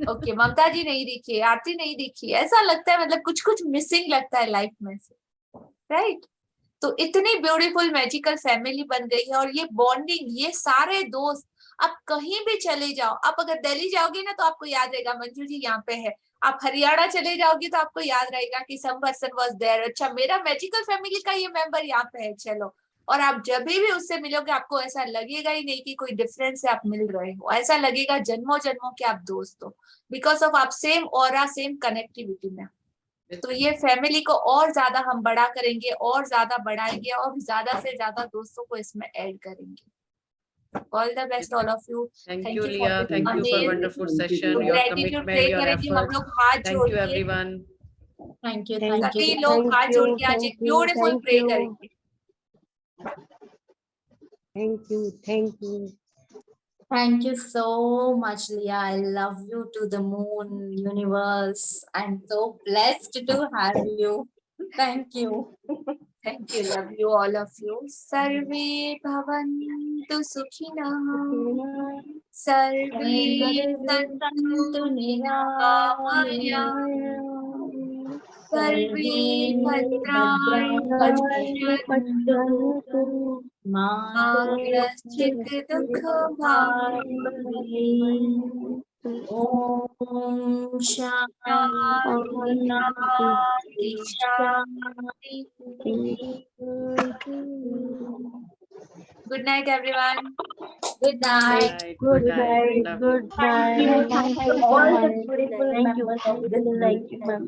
ओके ममता जी नहीं दिखी, आरती नहीं दिखी, ऐसा लगता है मतलब कुछ कुछ मिसिंग लगता है लाइफ में से, राइट? तो इतनी ब्यूटीफुल मैजिकल फैमिली बन गई है। और ये बॉन्डिंग, ये सारे दोस्त, आप कहीं भी चले जाओ, आप अगर दिल्ली जाओगे ना तो आपको याद रहेगा मंजू जी यहाँ पे है, आप हरियाणा चले जाओगे तो आपको याद रहेगा कि सम पर्सन वाज देयर, अच्छा मेरा मैजिकल फैमिली का ये मेंबर यहाँ पे है, चलो। और आप जब भी उससे मिलोगे आपको ऐसा लगेगा ही नहीं कि कोई डिफरेंस से आप मिल रहे हो, ऐसा लगेगा जन्मों जन्मों के आप दोस्त हो, बिकॉज ऑफ आप सेम ऑरा, सेम कनेक्टिविटी में। तो ये फैमिली को और ज्यादा हम बड़ा करेंगे, और ज्यादा बढ़ाएंगे, और ज्यादा से ज्यादा दोस्तों को इसमें ऐड करेंगे। All the best, all of you. Thank you, for Leah. this Thank you for amazing wonderful session, your gratitude commitment, pray your करेंगे हम efforts. लोग हाथ Thank जोड़ you, के, everyone. Thank you. Thank सभी you, लोग thank हाथ you, जोड़ के आज thank एक you, beautiful thank pray you. करेंगे। Thank you, thank you. Thank you so much, Leah. I love you to the moon, universe. I'm so blessed to have you. Thank you. Thank you, love you, all of you. सर्वे भवन्तु सुखिनः, सर्वे सन्तु निरामयाः, सर्वे भद्राणि पश्यन्तु, मा कश्चित् दुःखभाग्। Om Shanti Shanti. Good night, everyone. Good night. Good night. Love you. Good night. Thank you. Thank you All so the much. beautiful Thank you. members of Thank this you. group. Thank you, ma'am.